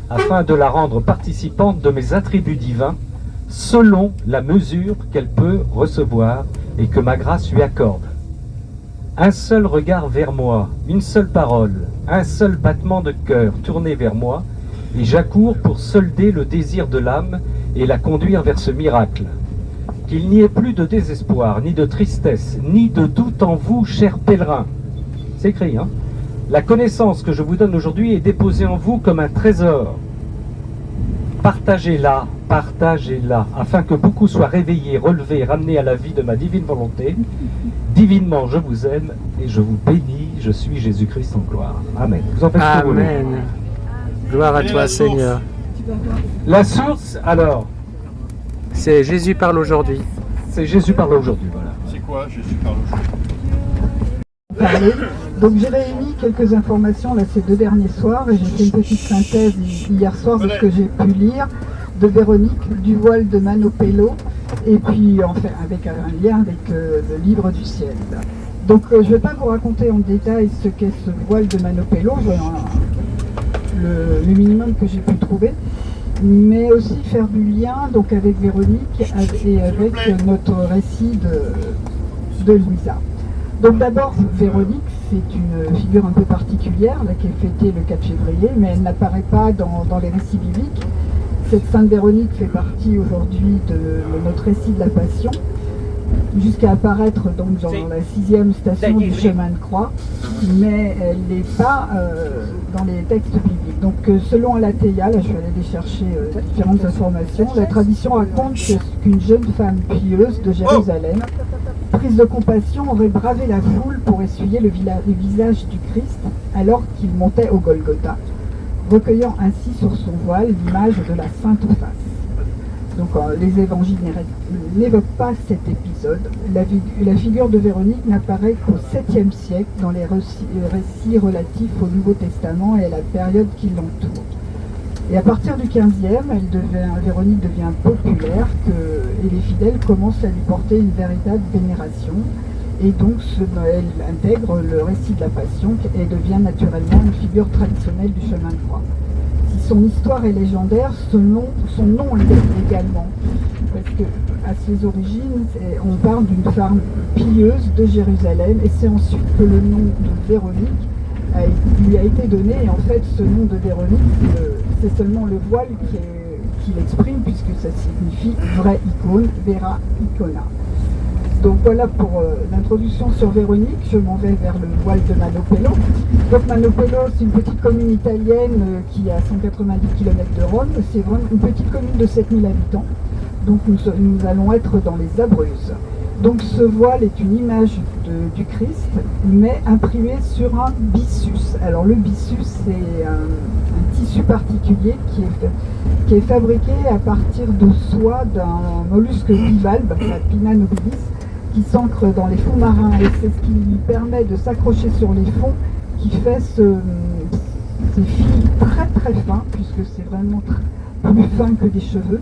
afin de la rendre participante de mes attributs divins, selon la mesure qu'elle peut recevoir et que ma grâce lui accorde. Un seul regard vers moi, une seule parole, un seul battement de cœur tourné vers moi, et j'accours pour solder le désir de l'âme et la conduire vers ce miracle. Qu'il n'y ait plus de désespoir, ni de tristesse, ni de doute en vous, chers pèlerins. C'est écrit, hein? La connaissance que je vous donne aujourd'hui est déposée en vous comme un trésor. Partagez-la, partagez-la, afin que beaucoup soient réveillés, relevés, ramenés à la vie de ma divine volonté. Divinement, je vous aime et je vous bénis, je suis Jésus-Christ en gloire. Amen. Vous en faites ce que vous voulez. Amen. Gloire à toi, Seigneur. La source, alors, c'est Jésus parle aujourd'hui. C'est Jésus parle aujourd'hui, voilà. C'est quoi Jésus parle aujourd'hui? Donc j'ai réuni quelques informations là ces 2 derniers soirs et j'ai fait une petite synthèse hier soir de ce que j'ai pu lire de Véronique, du voile de Manopello et puis enfin avec un lien avec le livre du ciel. Donc je ne vais pas vous raconter en détail ce qu'est ce voile de Manopello, le minimum que j'ai pu trouver, mais aussi faire du lien donc avec Véronique et avec notre récit de Louisa. Donc d'abord, Véronique, c'est une figure un peu particulière, là, qui est fêtée le 4 février, mais elle n'apparaît pas dans les récits bibliques. Cette Sainte Véronique fait partie aujourd'hui de notre récit de la Passion, jusqu'à apparaître donc dans la 6e station du chemin de croix, mais elle n'est pas dans les textes bibliques. Donc selon Alatéia, là je suis allée chercher différentes informations, la tradition raconte qu'une jeune femme pieuse de Jérusalem, prise de compassion, aurait bravé la foule pour essuyer le visage du Christ alors qu'il montait au Golgotha, recueillant ainsi sur son voile l'image de la Sainte Face. Donc les évangiles n'évoquent pas cet épisode. La figure de Véronique n'apparaît qu'au 7e siècle dans les récits relatifs au Nouveau Testament et à la période qui l'entoure. Et à partir du 15e, Véronique devient populaire et les fidèles commencent à lui porter une véritable vénération. Et donc elle intègre le récit de la Passion et devient naturellement une figure traditionnelle du chemin de croix. Si son histoire est légendaire, son nom l'est également. Parce qu'à ses origines, on parle d'une femme pieuse de Jérusalem et c'est ensuite que le nom de Véronique lui a été donné. Et en fait, ce nom de Véronique, c'est seulement le voile qui l'exprime puisque ça signifie vraie icône, vera icona. Donc voilà pour l'introduction sur Véronique. Je m'en vais vers le voile de Manopello. Donc Manopello, c'est une petite commune italienne qui est à 190 km de Rome. C'est vraiment une petite commune de 7000 habitants. Donc nous allons être dans les Abruzzes. Donc ce voile est une image du Christ, mais imprimée sur un byssus. Alors le byssus, c'est un tissu particulier qui est fabriqué à partir de soie d'un mollusque bivalve, la Pinna nobilis, qui s'ancre dans les fonds marins et c'est ce qui lui permet de s'accrocher sur les fonds qui fait ces fils très très fins, puisque c'est vraiment plus fin que des cheveux,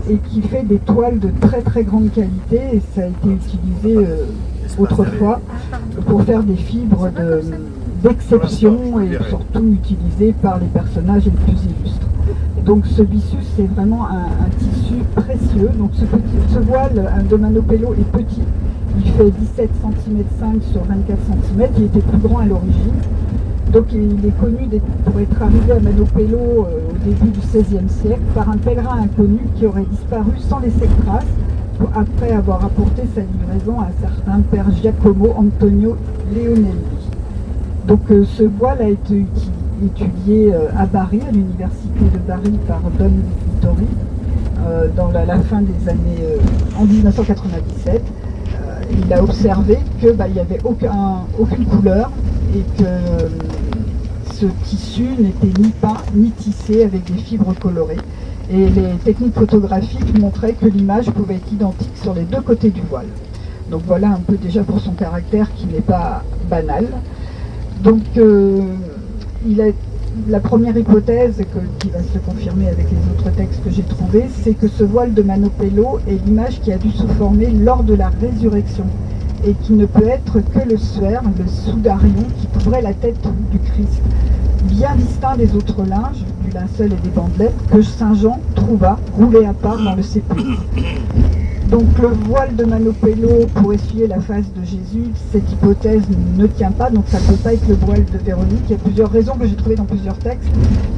et qui fait des toiles de très très grande qualité, et ça a été utilisé autrefois pour faire des fibres d'exception et surtout utilisé par les personnages les plus illustres. Donc ce byssus c'est vraiment un tissu précieux. Donc ce voile de Manopello est petit, il fait 17 cm 5 sur 24 cm, il était plus grand à l'origine. Donc il est connu pour être arrivé à Manopello au début du XVIe siècle par un pèlerin inconnu qui aurait disparu sans laisser de trace après avoir apporté sa livraison à un certain père Giacomo Antonio Leonelli. Donc ce voile a été étudié à Bari, à l'université de Bari par Don Vittori dans la fin des années en 1997. Il a observé qu'il n'y avait aucune couleur et que ce tissu n'était ni peint ni tissé avec des fibres colorées. Et les techniques photographiques montraient que l'image pouvait être identique sur les deux côtés du voile. Donc voilà un peu déjà pour son caractère qui n'est pas banal. Donc la première hypothèse qui va se confirmer avec les autres textes que j'ai trouvés, c'est que ce voile de Manopello est l'image qui a dû se former lors de la résurrection et qui ne peut être que le suaire, le soudarion qui couvrait la tête du Christ, bien distinct des autres linges, du linceul et des bandelettes, que Saint Jean trouva roulés à part dans le sépulcre. Donc le voile de Manopello pour essuyer la face de Jésus, cette hypothèse ne tient pas, donc ça ne peut pas être le voile de Véronique. Il y a plusieurs raisons que j'ai trouvées dans plusieurs textes.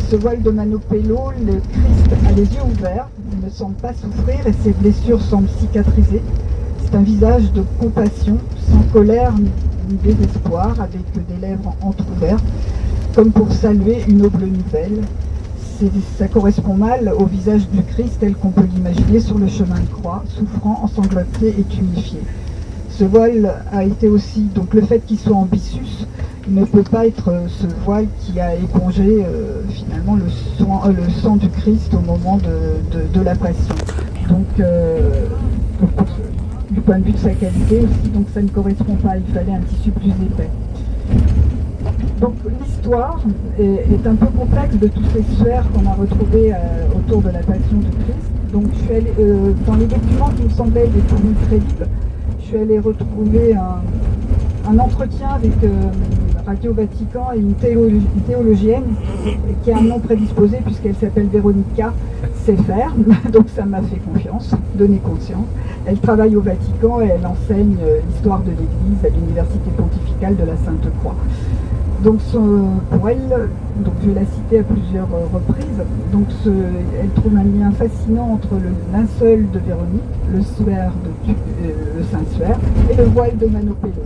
Ce voile de Manopello, le Christ a les yeux ouverts, il ne semble pas souffrir et ses blessures semblent cicatrisées. C'est un visage de compassion, sans colère ni désespoir, avec des lèvres entrouvertes, comme pour saluer une noble nouvelle. Ça correspond mal au visage du Christ tel qu'on peut l'imaginer sur le chemin de croix, souffrant, ensanglanté et tuméfié. Ce voile a été aussi, donc le fait qu'il soit en byssus ne peut pas être ce voile qui a épongé finalement le sang du Christ au moment de la Passion. Donc du point de vue de sa qualité aussi, donc ça ne correspond pas, il fallait un tissu plus épais. Donc l'histoire est un peu complexe de tous ces suaires qu'on a retrouvés autour de la Passion du Christ. Donc je suis allée, dans les documents qui me semblaient les plus crédibles, je suis allée retrouver un entretien avec Radio Vatican et une théologienne qui a un nom prédisposé puisqu'elle s'appelle Véronica Sefer, donc ça m'a fait confiance, donné conscience. Elle travaille au Vatican et elle enseigne l'histoire de l'Église à l'Université pontificale de la Sainte-Croix. Donc pour elle, donc je vais la citer à plusieurs reprises, donc elle trouve un lien fascinant entre le linceul de Véronique, le suaire le Saint-Suaire et le voile de Manopello.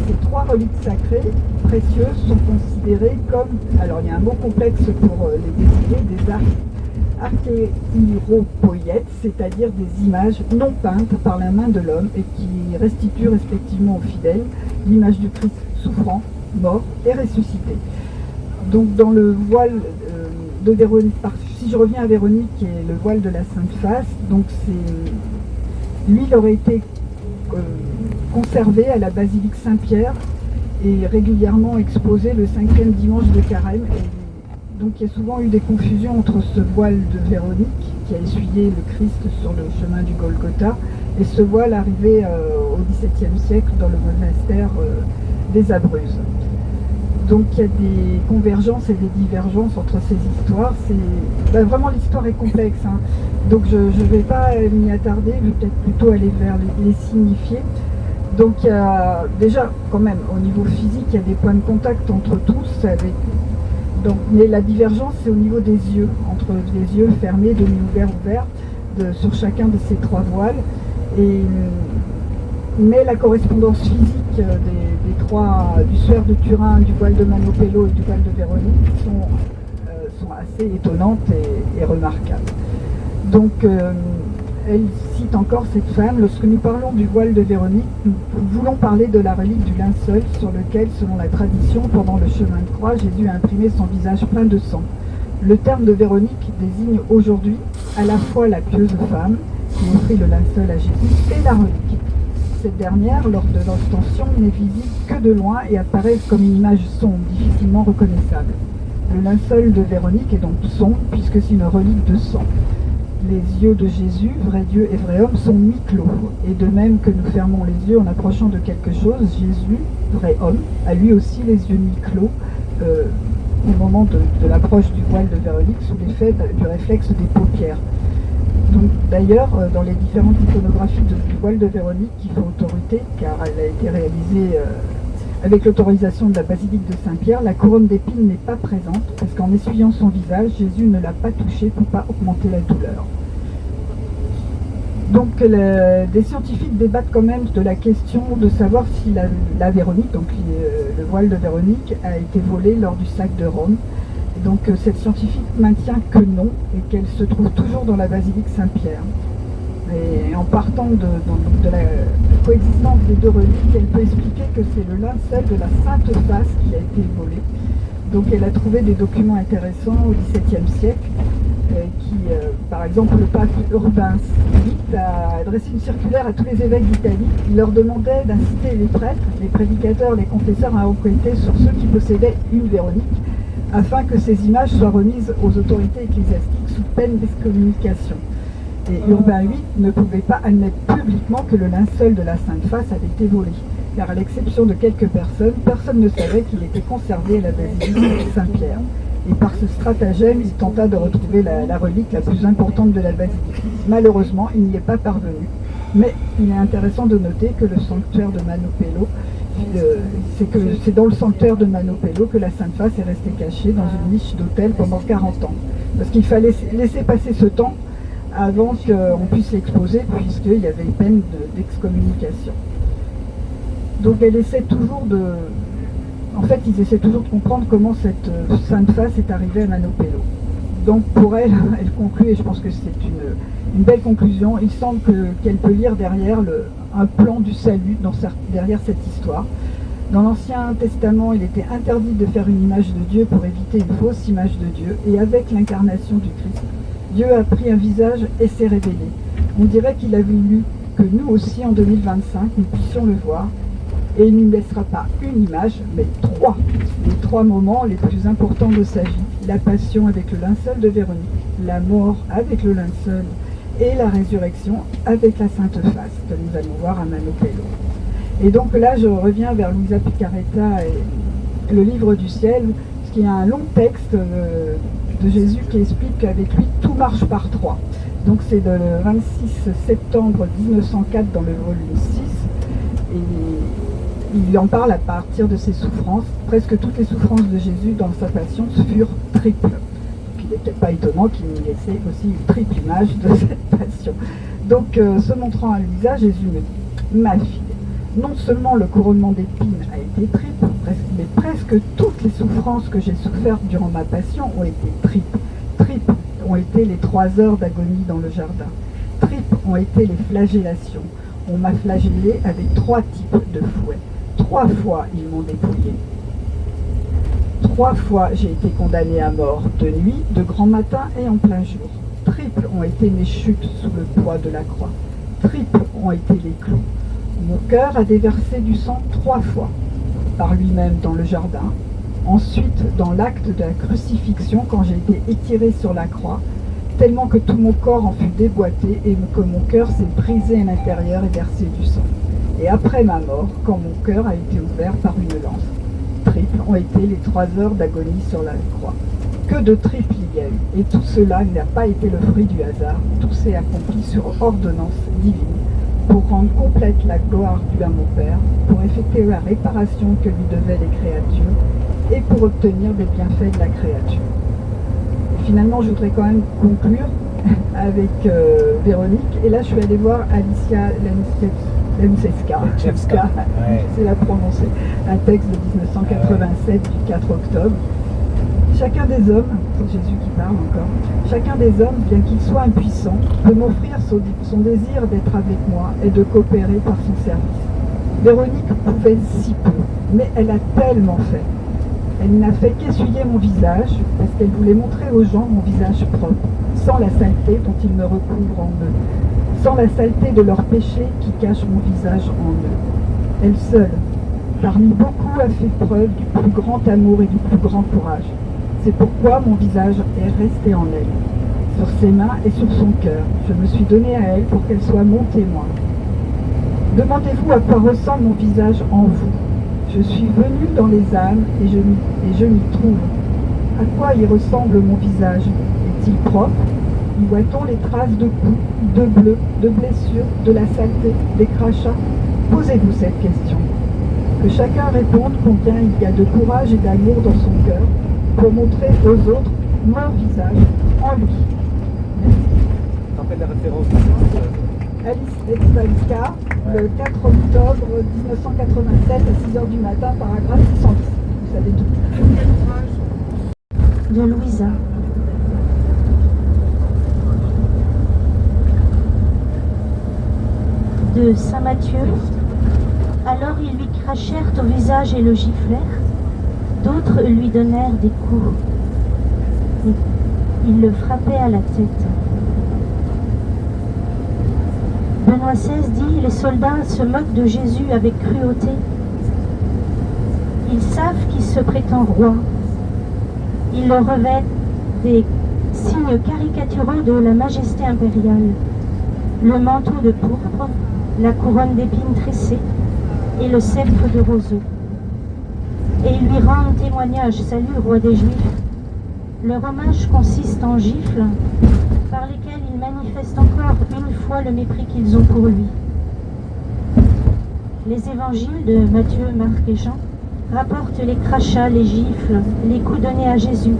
Ces trois reliques sacrées précieuses sont considérées comme, alors il y a un mot complexe pour les désigner, des archéiropoïètes, c'est-à-dire des images non peintes par la main de l'homme et qui restituent respectivement aux fidèles l'image du Christ souffrant, mort et ressuscité. Donc dans le voile de Véronique, si je reviens à Véronique et le voile de la Sainte Face, donc lui il aurait été conservé à la basilique Saint-Pierre et régulièrement exposé le 5e dimanche de Carême. Et donc il y a souvent eu des confusions entre ce voile de Véronique qui a essuyé le Christ sur le chemin du Golgotha et ce voile arrivé au XVIIe siècle dans le monastère des Abruzzes. Donc il y a des convergences et des divergences entre ces histoires. Vraiment l'histoire est complexe, hein. Donc je ne vais pas m'y attarder, je vais peut-être plutôt aller vers les signifiés. Donc il y a déjà quand même au niveau physique, il y a des points de contact entre tous, mais la divergence c'est au niveau des yeux, entre les yeux fermés, demi-ouverts, sur chacun de ces trois voiles. Mais la correspondance physique des trois, du suaire de Turin, du voile de Manopello et du voile de Véronique sont assez étonnantes et remarquables. Donc elle cite encore cette femme: lorsque nous parlons du voile de Véronique, nous voulons parler de la relique du linceul sur lequel, selon la tradition, pendant le chemin de croix, Jésus a imprimé son visage plein de sang. Le terme de Véronique désigne aujourd'hui à la fois la pieuse femme qui offrit le linceul à Jésus et la relique. cette dernière, lors de l'ostension, n'est visible que de loin et apparaît comme une image sombre, difficilement reconnaissable. Le linceul de Véronique est donc sombre, puisque c'est une relique de sang. Les yeux de Jésus, vrai Dieu et vrai homme, sont mi-clos. Et de même que nous fermons les yeux en approchant de quelque chose, Jésus, vrai homme, a lui aussi les yeux mi-clos au moment de l'approche du voile de Véronique, sous l'effet du réflexe des paupières. D'ailleurs, dans les différentes iconographies du voile de Véronique qui font autorité, car elle a été réalisée avec l'autorisation de la basilique de Saint-Pierre, la couronne d'épines n'est pas présente, parce qu'en essuyant son visage, Jésus ne l'a pas touchée pour ne pas augmenter la douleur. Donc des scientifiques débattent quand même de la question de savoir si la Véronique, donc le voile de Véronique, a été volé lors du sac de Rome. Et donc cette scientifique maintient que non, et qu'elle se trouve toujours dans la basilique Saint-Pierre. Et en partant de la coexistence des deux reliques, elle peut expliquer que c'est le linceul de la Sainte Face qui a été volé. Donc elle a trouvé des documents intéressants au XVIIe siècle, par exemple, le pape Urbain VIII a adressé une circulaire à tous les évêques d'Italie. Il leur demandait d'inciter les prêtres, les prédicateurs, les confesseurs à enquêter sur ceux qui possédaient une Véronique, afin que ces images soient remises aux autorités ecclésiastiques sous peine d'excommunication. Et Urbain VIII ne pouvait pas admettre publiquement que le linceul de la Sainte Face avait été volé, car à l'exception de quelques personnes, personne ne savait qu'il était conservé à la basilique Saint-Pierre. Et par ce stratagème, il tenta de retrouver la relique la plus importante de la basilique. Malheureusement, il n'y est pas parvenu. Mais il est intéressant de noter que le sanctuaire de Manopello, c'est dans le sanctuaire de Manopello que la Sainte Face est restée cachée dans une niche d'autel pendant 40 ans. Parce qu'il fallait laisser passer ce temps avant qu'on puisse l'exposer, puisqu'il y avait peine d'excommunication. Donc elle essaie toujours de... En fait, ils essaient toujours de comprendre comment cette Sainte Face est arrivée à Manopello. Donc pour elle, elle conclut, et je pense que c'est une belle conclusion, il semble qu'elle peut lire derrière un plan du salut derrière cette histoire. Dans l'Ancien Testament, il était interdit de faire une image de Dieu pour éviter une fausse image de Dieu, et avec l'incarnation du Christ, Dieu a pris un visage et s'est révélé. On dirait qu'il a voulu que nous aussi, en 2025, nous puissions le voir. Et il ne nous laissera pas une image, mais trois. Les trois moments les plus importants de sa vie. La passion avec le linceul de Véronique, la mort avec le linceul et la résurrection avec la Sainte Face, que nous allons voir à Manopello. Et donc là, je reviens vers Luisa Picaretta et le livre du ciel, parce qu'il y a un long texte de Jésus qui explique qu'avec lui, tout marche par trois. Donc c'est le 26 septembre 1904 dans le volume 6. Et il en parle à partir de ses souffrances. Presque toutes les souffrances de Jésus dans sa passion furent triples. Donc il n'est peut-être pas étonnant qu'il nous laissait aussi une triple image de cette passion. Donc se montrant à Luisa, Jésus me dit, ma fille, non seulement le couronnement d'épines a été triple, mais presque toutes les souffrances que j'ai souffertes durant ma passion ont été triples. Triples ont été les 3 heures d'agonie dans le jardin. Triples ont été les flagellations. On m'a flagellé avec 3 types de fouets. 3 fois, ils m'ont dépouillé. 3 fois, j'ai été condamné à mort, de nuit, de grand matin et en plein jour. Triples ont été mes chutes sous le poids de la croix. Triples ont été les clous. Mon cœur a déversé du sang 3 fois, par lui-même dans le jardin. Ensuite, dans l'acte de la crucifixion, quand j'ai été étiré sur la croix, tellement que tout mon corps en fut déboîté et que mon cœur s'est brisé à l'intérieur et versé du sang. Et après ma mort, quand mon cœur a été ouvert par une lance. Triples ont été les 3 heures d'agonie sur la croix. Que de triples il y a eu, et tout cela n'a pas été le fruit du hasard, tout s'est accompli sur ordonnance divine, pour rendre complète la gloire due à mon Père, pour effectuer la réparation que lui devaient les créatures, et pour obtenir des bienfaits de la créature. Finalement, je voudrais quand même conclure avec Véronique. Et là, je suis allée voir Alicia Lenczewska, c'est la prononcer, un texte de 1987 du 4 octobre. Chacun des hommes, c'est Jésus qui parle encore, chacun des hommes, bien qu'il soit impuissant, peut m'offrir son désir d'être avec moi et de coopérer par son service. Véronique pouvait si peu, mais elle a tellement fait. Elle n'a fait qu'essuyer mon visage parce qu'elle voulait montrer aux gens mon visage propre, sans la saleté dont ils me recouvrent en eux, sans la saleté de leur péché qui cache mon visage en eux. Elle seule, parmi beaucoup, a fait preuve du plus grand amour et du plus grand courage. C'est pourquoi mon visage est resté en elle, sur ses mains et sur son cœur. Je me suis donné à elle pour qu'elle soit mon témoin. Demandez-vous à quoi ressemble mon visage en vous. Je suis venu dans les âmes et je m'y trouve. À quoi y ressemble mon visage? Est-il propre? Y voit-on les traces de coups, de bleus, de blessures, de la saleté, des crachats? Posez-vous cette question. Que chacun réponde combien il y a de courage et d'amour dans son cœur pour montrer aux autres mon visage en lui. Rappelle la référence. Alice Exvalska, le 4 octobre 1987 à 6h du matin, paragraphe 610. Vous savez tout. De Louisa. De Saint Matthieu. Alors ils lui crachèrent au visage et le giflèrent. D'autres lui donnèrent des coups. Ils le frappaient à la tête. Benoît XVI dit « Les soldats se moquent de Jésus avec cruauté. Ils savent qu'il se prétend roi. Ils le revêtent des signes caricaturaux de la majesté impériale. Le manteau de pourpre, la couronne d'épines tressée et le sceptre de roseau. Et ils lui rendent témoignage, salut roi des Juifs. Leur hommage consiste en gifles par lesquelles ils manifestent encore une fois le mépris qu'ils ont pour lui. Les évangiles de Matthieu, Marc et Jean rapportent les crachats, les gifles, les coups donnés à Jésus.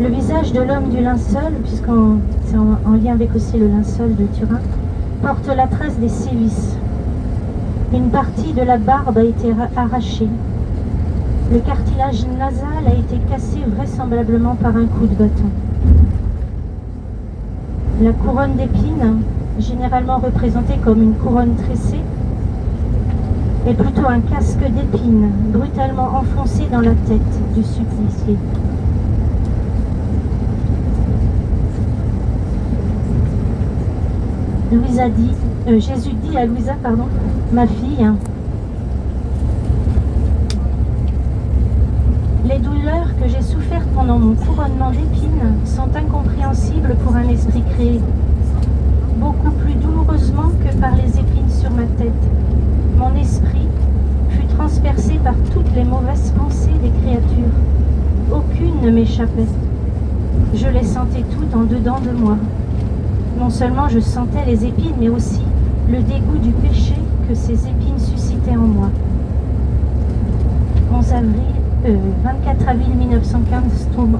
Le visage de l'homme du linceul, puisqu'on c'est en lien avec aussi le linceul de Turin, porte la trace des sévices. Une partie de la barbe a été arrachée. Le cartilage nasal a été cassé vraisemblablement par un coup de bâton. La couronne d'épines, généralement représentée comme une couronne tressée, est plutôt un casque d'épines brutalement enfoncé dans la tête du supplicié. Jésus dit à Louisa, ma fille, les douleurs que j'ai souffertes pendant mon couronnement d'épines sont incompréhensibles pour un esprit créé, beaucoup plus douloureusement que par les épines sur ma tête. Mon esprit fut transpercé par toutes les mauvaises pensées des créatures. Aucune ne m'échappait. Je les sentais toutes en dedans de moi. Non seulement je sentais les épines, mais aussi le dégoût du péché que ces épines suscitaient en moi. 24 avril 1915, tome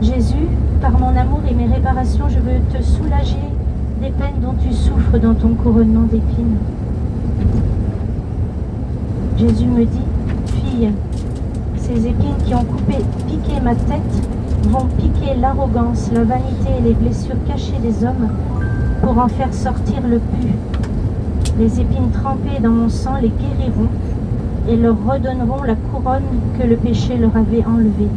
11. Jésus, par mon amour et mes réparations, je veux te soulager des peines dont tu souffres dans ton couronnement d'épines. Jésus me dit, fille, ces épines qui ont piqué ma tête vont piquer l'arrogance, la vanité et les blessures cachées des hommes pour en faire sortir le pu. Les épines trempées dans mon sang les guériront et leur redonneront la couronne que le péché leur avait enlevée.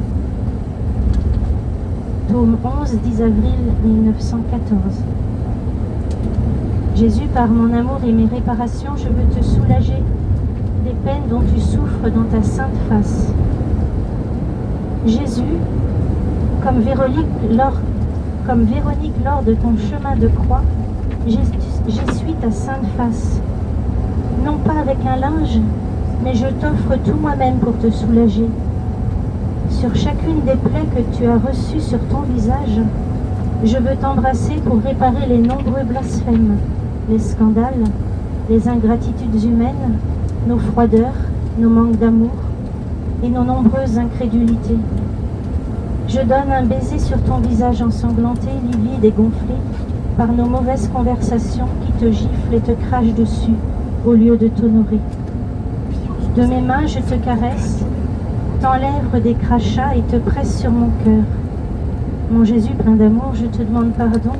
Tome 11, 10 avril 1914. Jésus, par mon amour et mes réparations, je veux te soulager des peines dont tu souffres dans ta sainte face. Jésus, comme Véronique lors de ton chemin de croix, j'essuie ta sainte face. Non pas avec un linge, mais je t'offre tout moi-même pour te soulager. Sur chacune des plaies que tu as reçues sur ton visage, je veux t'embrasser pour réparer les nombreux blasphèmes, les scandales, les ingratitudes humaines, nos froideurs, nos manques d'amour et nos nombreuses incrédulités. Je donne un baiser sur ton visage ensanglanté, livide et gonflé par nos mauvaises conversations qui te giflent et te crachent dessus au lieu de t'honorer. De mes mains, je te caresse, t'enlèvre des crachats et te presse sur mon cœur. Mon Jésus plein d'amour, je te demande pardon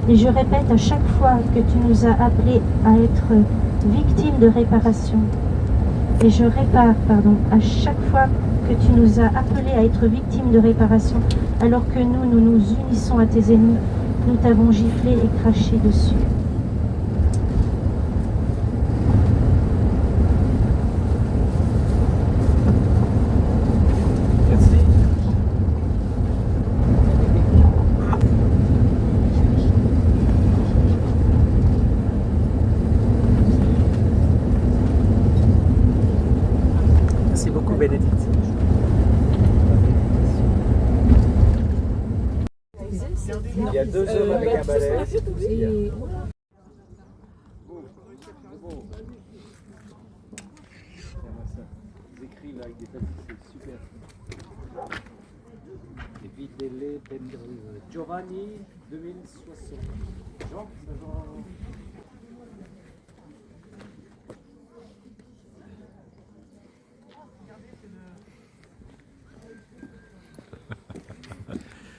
et je répète à chaque fois que tu nous as appelés à être victimes de réparation. et je répare, à chaque fois que tu nous as appelés à être victimes de réparation, alors que nous nous unissons à tes ennemis, nous t'avons giflé et craché dessus. Merci beaucoup, Bénédicte. Il y a 2 hommes avec un balai. Ils écrivent avec des papiers, c'est super. Et Videle Giovanni 2060. Jean, c'est Jean.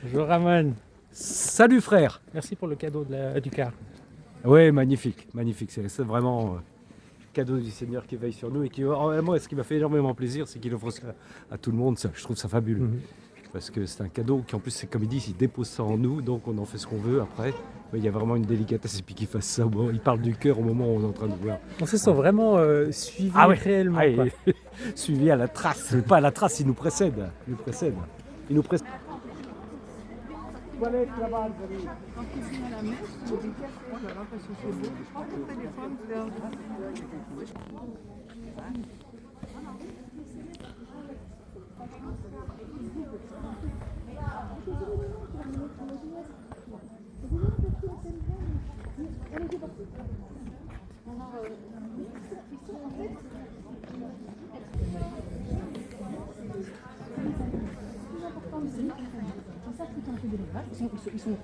Bonjour Ramon. Salut frère. Merci pour le cadeau du car. Oui, magnifique, magnifique. C'est vraiment cadeau du Seigneur qui veille sur nous et qui, moi, ce qui m'a fait énormément plaisir, c'est qu'il offre ça à tout le monde. Ça, je trouve ça fabuleux. Parce que c'est un cadeau qui, en plus, c'est comme il dit, il dépose ça en nous, donc on en fait ce qu'on veut après. Mais il y a vraiment une délicatesse et puis qu'il fasse ça. Bon, il parle du cœur au moment où on est en train de voir. On se sent vraiment suivi réellement. Quoi. Suivi à la trace. Pas à la trace, il nous précède. Il nous précède. Il nous précède. Quand tu viens à la messe, tu dis oh là là, parce que c'est beau. Prends ton téléphone, ils sont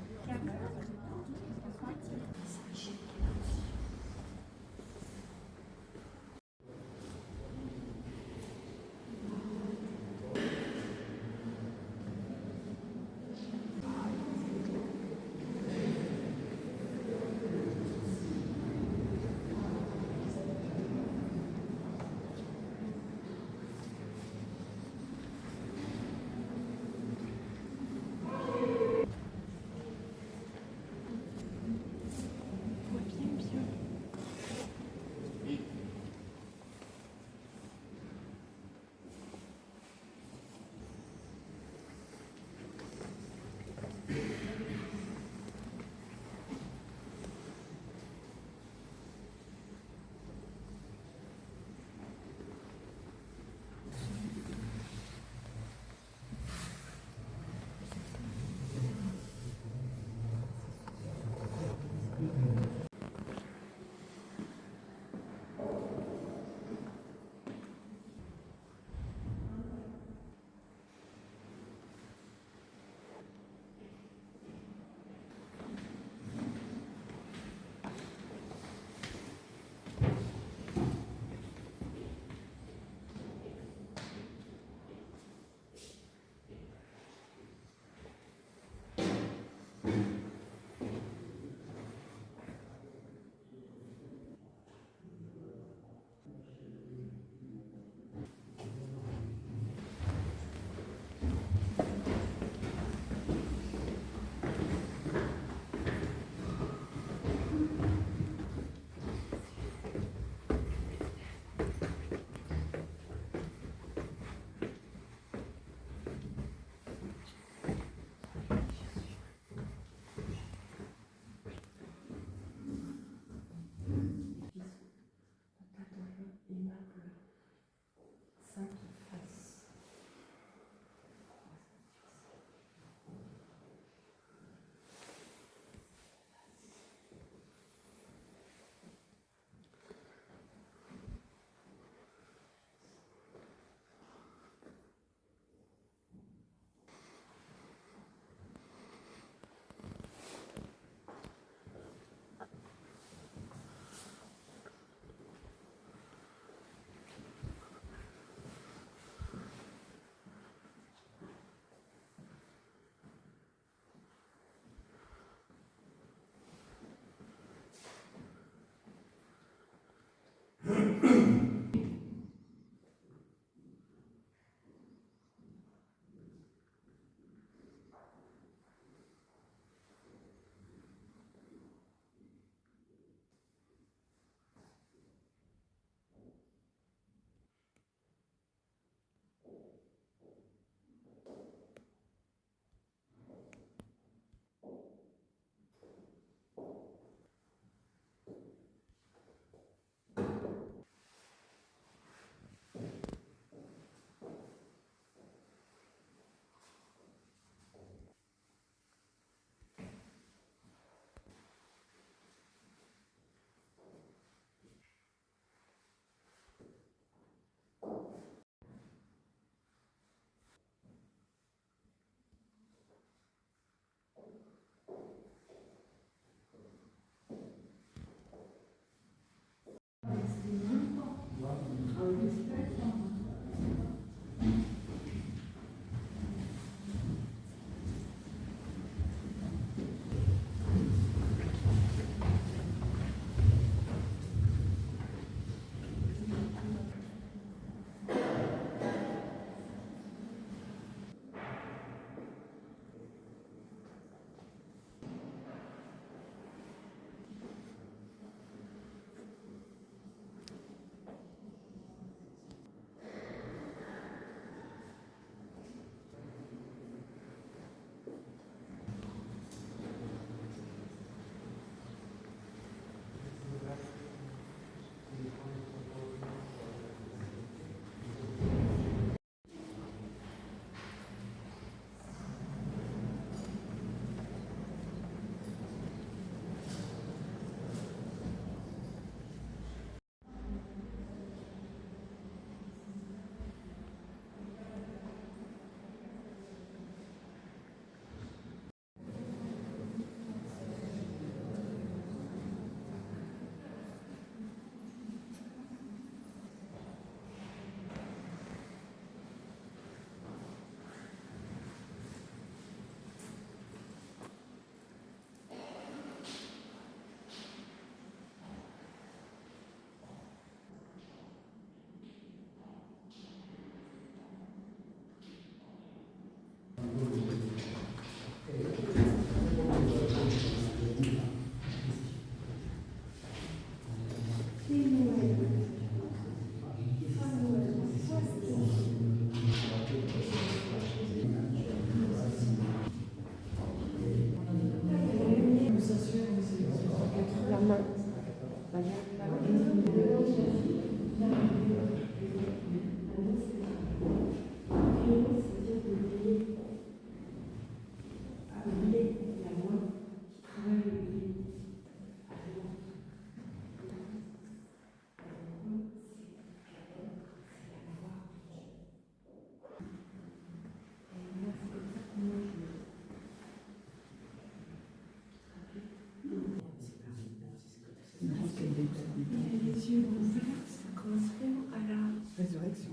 Les yeux ouverts, ça correspond à la résurrection.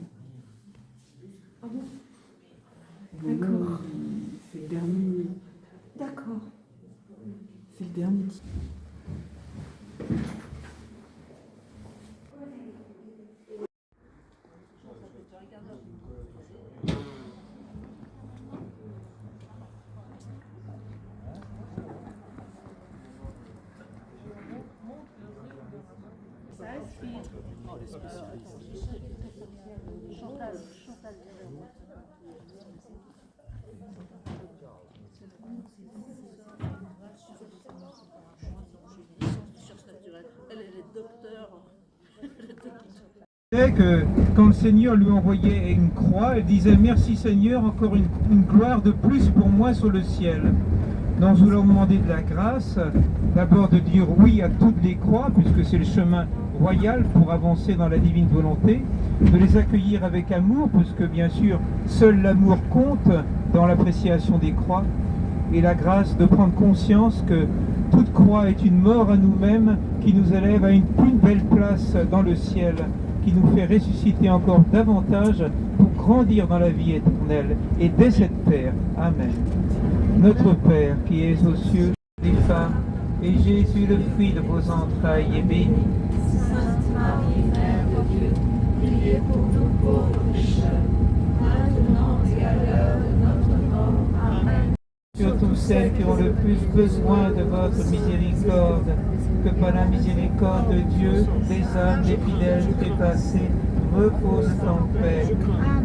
Ah bon? D'accord. C'est le dernier. D'accord. C'est le dernier. Que quand le Seigneur lui envoyait une croix, elle disait « Merci Seigneur, encore une gloire de plus pour moi sur le ciel ». Donc nous voulons demander de la grâce, d'abord de dire oui à toutes les croix, puisque c'est le chemin royal pour avancer dans la divine volonté, de les accueillir avec amour, puisque bien sûr, seul l'amour compte dans l'appréciation des croix, et la grâce de prendre conscience que toute croix est une mort à nous-mêmes qui nous élève à une plus belle place dans le ciel, qui nous fait ressusciter encore davantage pour grandir dans la vie éternelle et dès cette terre. Amen. Notre Père qui es aux cieux des femmes, et Jésus, le fruit de vos entrailles, est béni. Sainte Marie, Mère de Dieu, priez pour nous pauvres pécheurs, maintenant et à l'heure de notre mort. Amen. Surtout celles qui ont le plus besoin de votre miséricorde, que par la miséricorde de Dieu, les âmes des fidèles dépassés reposent en paix.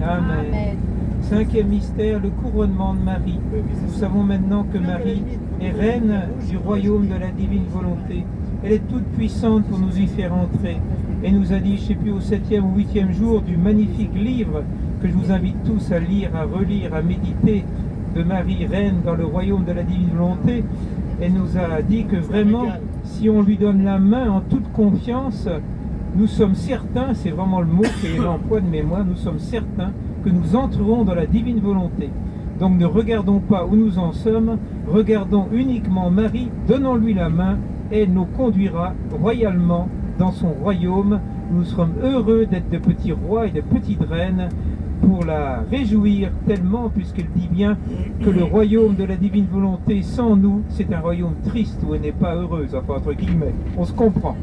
Amen. Cinquième mystère, le couronnement de Marie. Nous savons maintenant que Marie est reine du royaume de la divine volonté. Elle est toute puissante pour nous y faire entrer. Et nous a dit, je ne sais plus, au 7e ou 8e jour du magnifique livre que je vous invite tous à lire, à relire, à méditer, de Marie, reine dans le royaume de la divine volonté. Elle nous a dit que vraiment, si on lui donne la main en toute confiance, nous sommes certains, c'est vraiment le mot qui est l'emploi de mémoire, nous sommes certains que nous entrerons dans la divine volonté. Donc ne regardons pas où nous en sommes, regardons uniquement Marie, donnons-lui la main, et elle nous conduira royalement dans son royaume Nous serons heureux d'être de petits rois et de petites reines pour la réjouir tellement, puisqu'elle dit bien que le royaume de la divine volonté sans nous, c'est un royaume triste où elle n'est pas heureuse, enfin entre guillemets, on se comprend.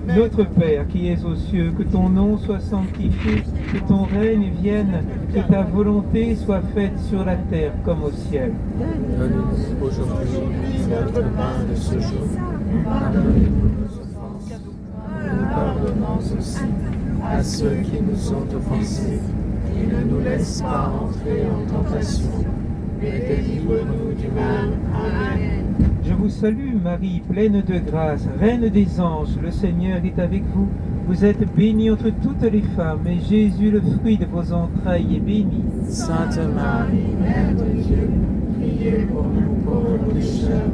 Notre Père qui es aux cieux, que ton nom soit sanctifié, que ton règne vienne, que ta volonté soit faite sur la terre comme au ciel. Donne-nous aujourd'hui notre pain de ce jour. Pardonne-nous nos offenses. Nous pardonnons aussi à ceux qui nous ont offensés. Et ne nous laisse pas entrer en tentation, mais délivre-nous du mal. Amen. Je vous salue Marie, pleine de grâce, Reine des anges, le Seigneur est avec vous. Vous êtes bénie entre toutes les femmes, et Jésus, le fruit de vos entrailles, est béni. Sainte Marie, Mère de Dieu, priez pour nous pauvres pécheurs,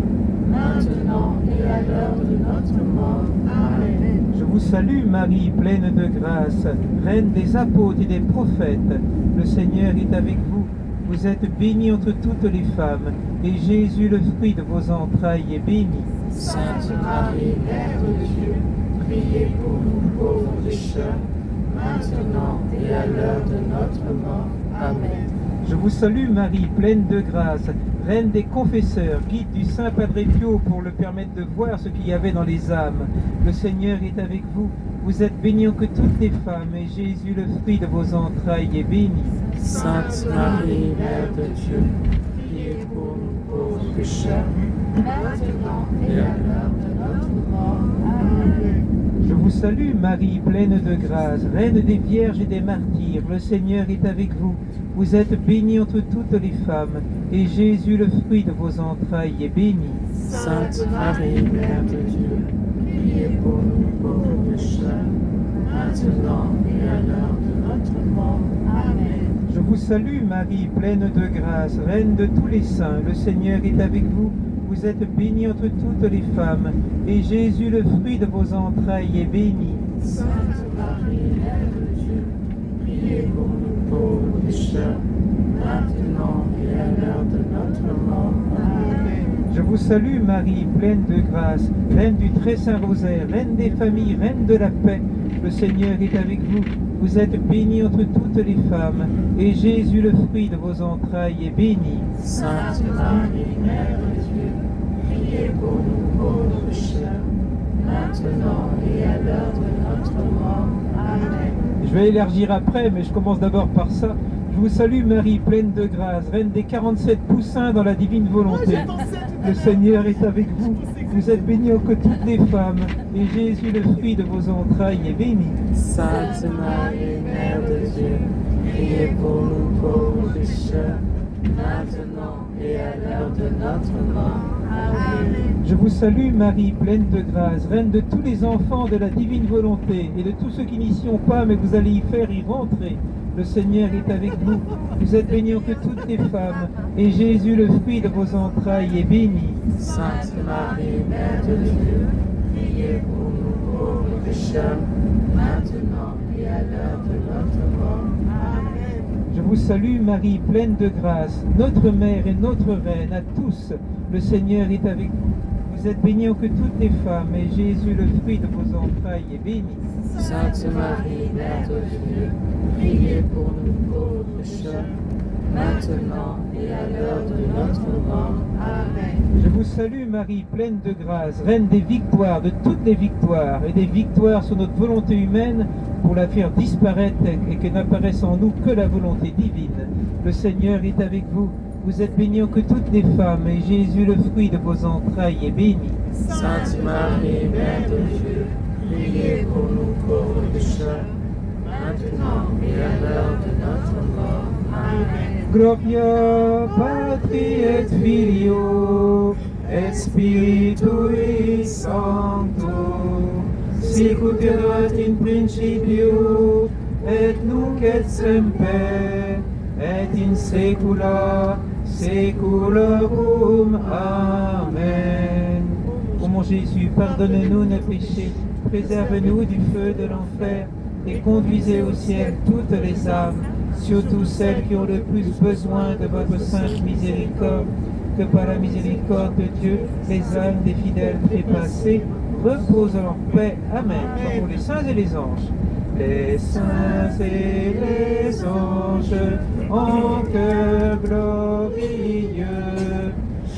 maintenant et à l'heure de notre mort. Amen. Je vous salue Marie, pleine de grâce, Reine des apôtres et des prophètes, le Seigneur est avec vous. Vous êtes bénie entre toutes les femmes, et Jésus, le fruit de vos entrailles, est béni. Sainte Marie, Mère de Dieu, priez pour nous pauvres pécheurs, maintenant et à l'heure de notre mort. Amen. Je vous salue Marie, pleine de grâce, Reine des confesseurs, guide du Saint Padre Pio pour le permettre de voir ce qu'il y avait dans les âmes. Le Seigneur est avec vous. Vous êtes bénie que toutes les femmes, et Jésus, le fruit de vos entrailles, est béni. Sainte Marie, Mère de Dieu, priez pour nous pauvres pécheurs, maintenant et à l'heure de notre mort. Amen. Je vous salue Marie, pleine de grâce, Reine des vierges et des martyrs, le Seigneur est avec vous. Vous êtes bénie entre toutes les femmes, et Jésus, le fruit de vos entrailles, est béni. Sainte Marie, Mère de Dieu, priez pour nous pauvres pécheurs, maintenant et à l'heure de notre mort. Amen. Je vous salue Marie, pleine de grâce, Reine de tous les saints, le Seigneur est avec vous. Vous êtes bénie entre toutes les femmes, et Jésus, le fruit de vos entrailles, est béni. Sainte Marie, Mère de Dieu, priez pour nous pauvres pécheurs, maintenant et à l'heure de notre mort. Amen. Je vous salue Marie, pleine de grâce, Reine du très saint rosaire, Reine des familles, Reine de la paix, le Seigneur est avec vous. Vous êtes bénie entre toutes les femmes, et Jésus, le fruit de vos entrailles, est béni. Sainte Marie, Mère de Dieu, priez pour nous pauvres pécheurs, maintenant et à l'heure de notre mort. Amen. Je vais élargir après, mais je commence d'abord par ça. Je vous salue Marie, pleine de grâce, Reine des 47 poussins dans la divine volonté. Le Seigneur est avec vous. Vous êtes bénie que toutes les femmes, et Jésus, le fruit de vos entrailles, est béni. Sainte Marie, Mère de Dieu, priez pour nous pauvres pécheurs, maintenant et à l'heure de notre mort. Amen. Je vous salue Marie, pleine de grâce, Reine de tous les enfants de la divine volonté, et de tous ceux qui n'y sont pas, mais vous allez y faire y rentrer. Le Seigneur est avec vous. Vous êtes bénie que toutes les femmes, et Jésus, le fruit de vos entrailles, est béni. Sainte Marie, Mère de Dieu, priez pour nous pauvres pécheurs, maintenant et à l'heure de notre mort. Amen. Je vous salue Marie, pleine de grâce, notre Mère et notre Reine, à tous. Le Seigneur est avec vous. Vous êtes bénie que toutes les femmes, et Jésus, le fruit de vos entrailles, est béni. Sainte Marie, Mère de Dieu, priez pour nous pauvres pécheurs, maintenant et à l'heure de notre mort. Amen. Je vous salue Marie, pleine de grâce, Reine des victoires, de toutes les victoires, et des victoires sur notre volonté humaine pour la faire disparaître et que n'apparaisse en nous que la volonté divine. Le Seigneur est avec vous. Vous êtes bénie que toutes les femmes, et Jésus, le fruit de vos entrailles, est béni. Sainte Marie, Mère de Dieu, priez pour nous pauvres pécheurs, maintenant et à l'heure de notre mort. Amen. Gloria Patri et Filio et Spiritui Sancto, sic ut erat in principio et nunc et semper et in saecula saeculorum. Amen. Ô mon Jésus, pardonne-nous nos péchés, préserve-nous du feu de l'enfer et conduisez au ciel toutes les âmes, surtout celles qui ont le plus besoin de votre sainte miséricorde, que par la miséricorde de Dieu, les âmes des fidèles trépassés reposent en paix. Amen. Pour les saints et les anges. les saints et les anges en chœur glorieux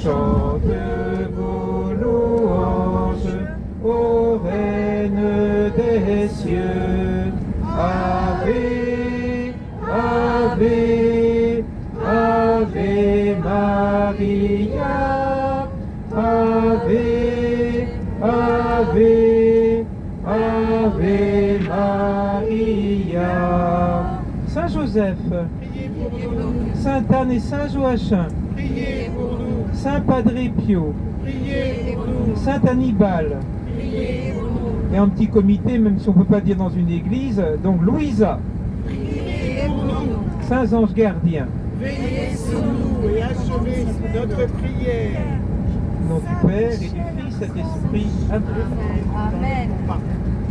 chantent vos louanges ô Reine des cieux. Ave, Ave, Ave Maria, Ave, Ave, Ave Maria. Saint Joseph, Sainte Anne et Saint Joachim, Saint Padre Pio, Saint Hannibal, et un petit comité, même si on ne peut pas dire dans une église, donc Louisa, Saints anges gardiens. Veillez sur nous et achevez notre prière. Au nom du Père et du Fils et de l'Esprit. Amen. Amen.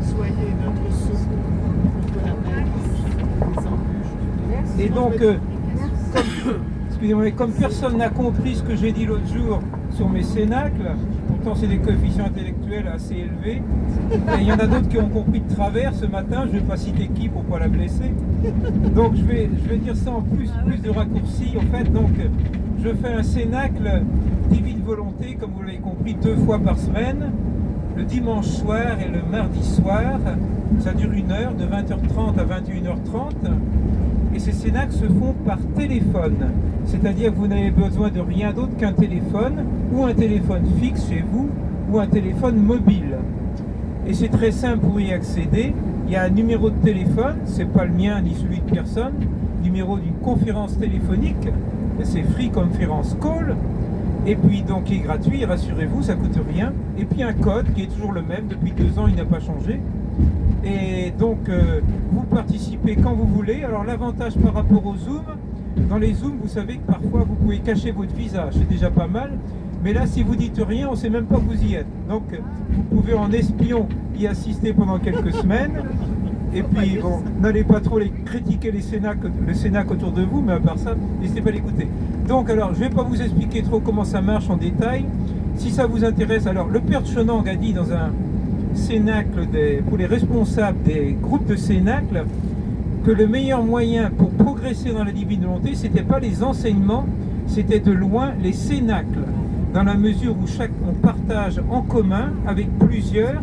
Soyez notre secours contre la neige, les embûches. Et donc, excusez-moi, comme personne n'a compris ce que j'ai dit l'autre jour sur mes cénacles, pourtant c'est des coefficients intellectuels assez élevés, et il y en a d'autres qui ont compris de travers ce matin, je ne vais pas citer qui pour ne pas la blesser, donc je vais dire ça en plus de raccourci. En fait, donc je fais un cénacle divine volonté, comme vous l'avez compris, 2 fois par semaine, le dimanche soir et le mardi soir. Ça dure 1 heure, de 20h30 à 21h30. Et ces cénacles se font par téléphone. C'est-à-dire que vous n'avez besoin de rien d'autre qu'un téléphone, ou un téléphone fixe chez vous, ou un téléphone mobile. Et c'est très simple pour y accéder. Il y a un numéro de téléphone, c'est pas le mien ni celui de personne, numéro d'une conférence téléphonique, c'est Free Conference Call. Et puis donc qui est gratuit, rassurez-vous, ça coûte rien. Et puis un code qui est toujours le même, depuis 2 ans il n'a pas changé. Et donc vous participez quand vous voulez. Alors l'avantage par rapport au Zoom, dans les Zooms vous savez que parfois vous pouvez cacher votre visage, c'est déjà pas mal. Mais là si vous dites rien, on ne sait même pas que vous y êtes. Donc vous pouvez en espion y assister pendant quelques semaines. Et puis bon, n'allez pas trop critiquer le cénacle autour de vous, mais à part ça, n'hésitez pas à l'écouter. Donc alors, je ne vais pas vous expliquer trop comment ça marche en détail. Si ça vous intéresse, alors le Père Chenang a dit dans un cénacle pour les responsables des groupes de cénacle que le meilleur moyen pour progresser dans la divine volonté, c'était pas les enseignements, c'était de loin les cénacles, dans la mesure où on partage en commun avec plusieurs.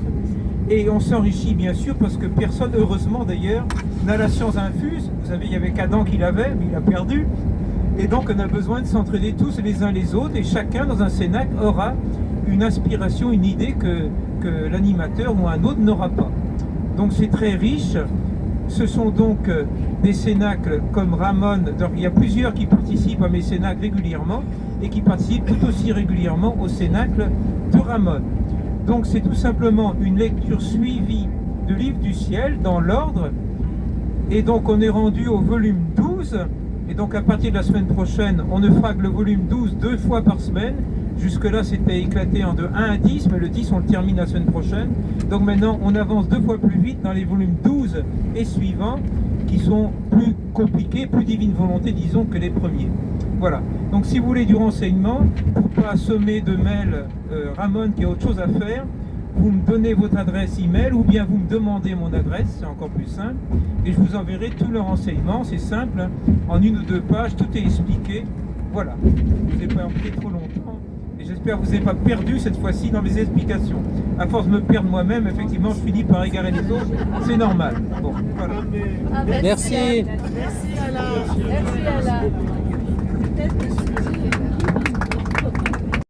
Et on s'enrichit bien sûr parce que personne, heureusement d'ailleurs, n'a la science infuse. Vous savez, il y avait qu'Adam qui l'avait, mais il a perdu. Et donc on a besoin de s'entraider tous les uns les autres. Et chacun dans un cénacle aura une inspiration, une idée que l'animateur ou un autre n'aura pas. Donc c'est très riche. Ce sont donc des cénacles comme Ramon. Donc, il y a plusieurs qui participent à mes cénacles régulièrement et qui participent tout aussi régulièrement au cénacle de Ramon. Donc c'est tout simplement une lecture suivie du livre du ciel dans l'ordre. Et donc on est rendu au volume 12. Et donc à partir de la semaine prochaine, on ne fera que le volume 12 2 fois par semaine. Jusque-là c'était éclaté en de 1 à 10, mais le 10 on le termine la semaine prochaine. Donc maintenant on avance 2 fois plus vite dans les volumes 12 et suivants, qui sont plus compliqués, plus divine volonté disons que les premiers. Voilà, donc si vous voulez du renseignement, pour ne pas assommer de mail Ramon qui a autre chose à faire, vous me donnez votre adresse email ou bien vous me demandez mon adresse, c'est encore plus simple, et je vous enverrai tout le renseignement, c'est simple, hein, en 1 ou 2 pages, tout est expliqué. Voilà, je ne vous ai pas embêté trop longtemps, et j'espère que vous n'avez pas perdu cette fois-ci dans mes explications. À force de me perdre moi-même, effectivement, je finis par égarer les autres, c'est normal. Bon, voilà. Merci. Merci Alain. Merci Alain.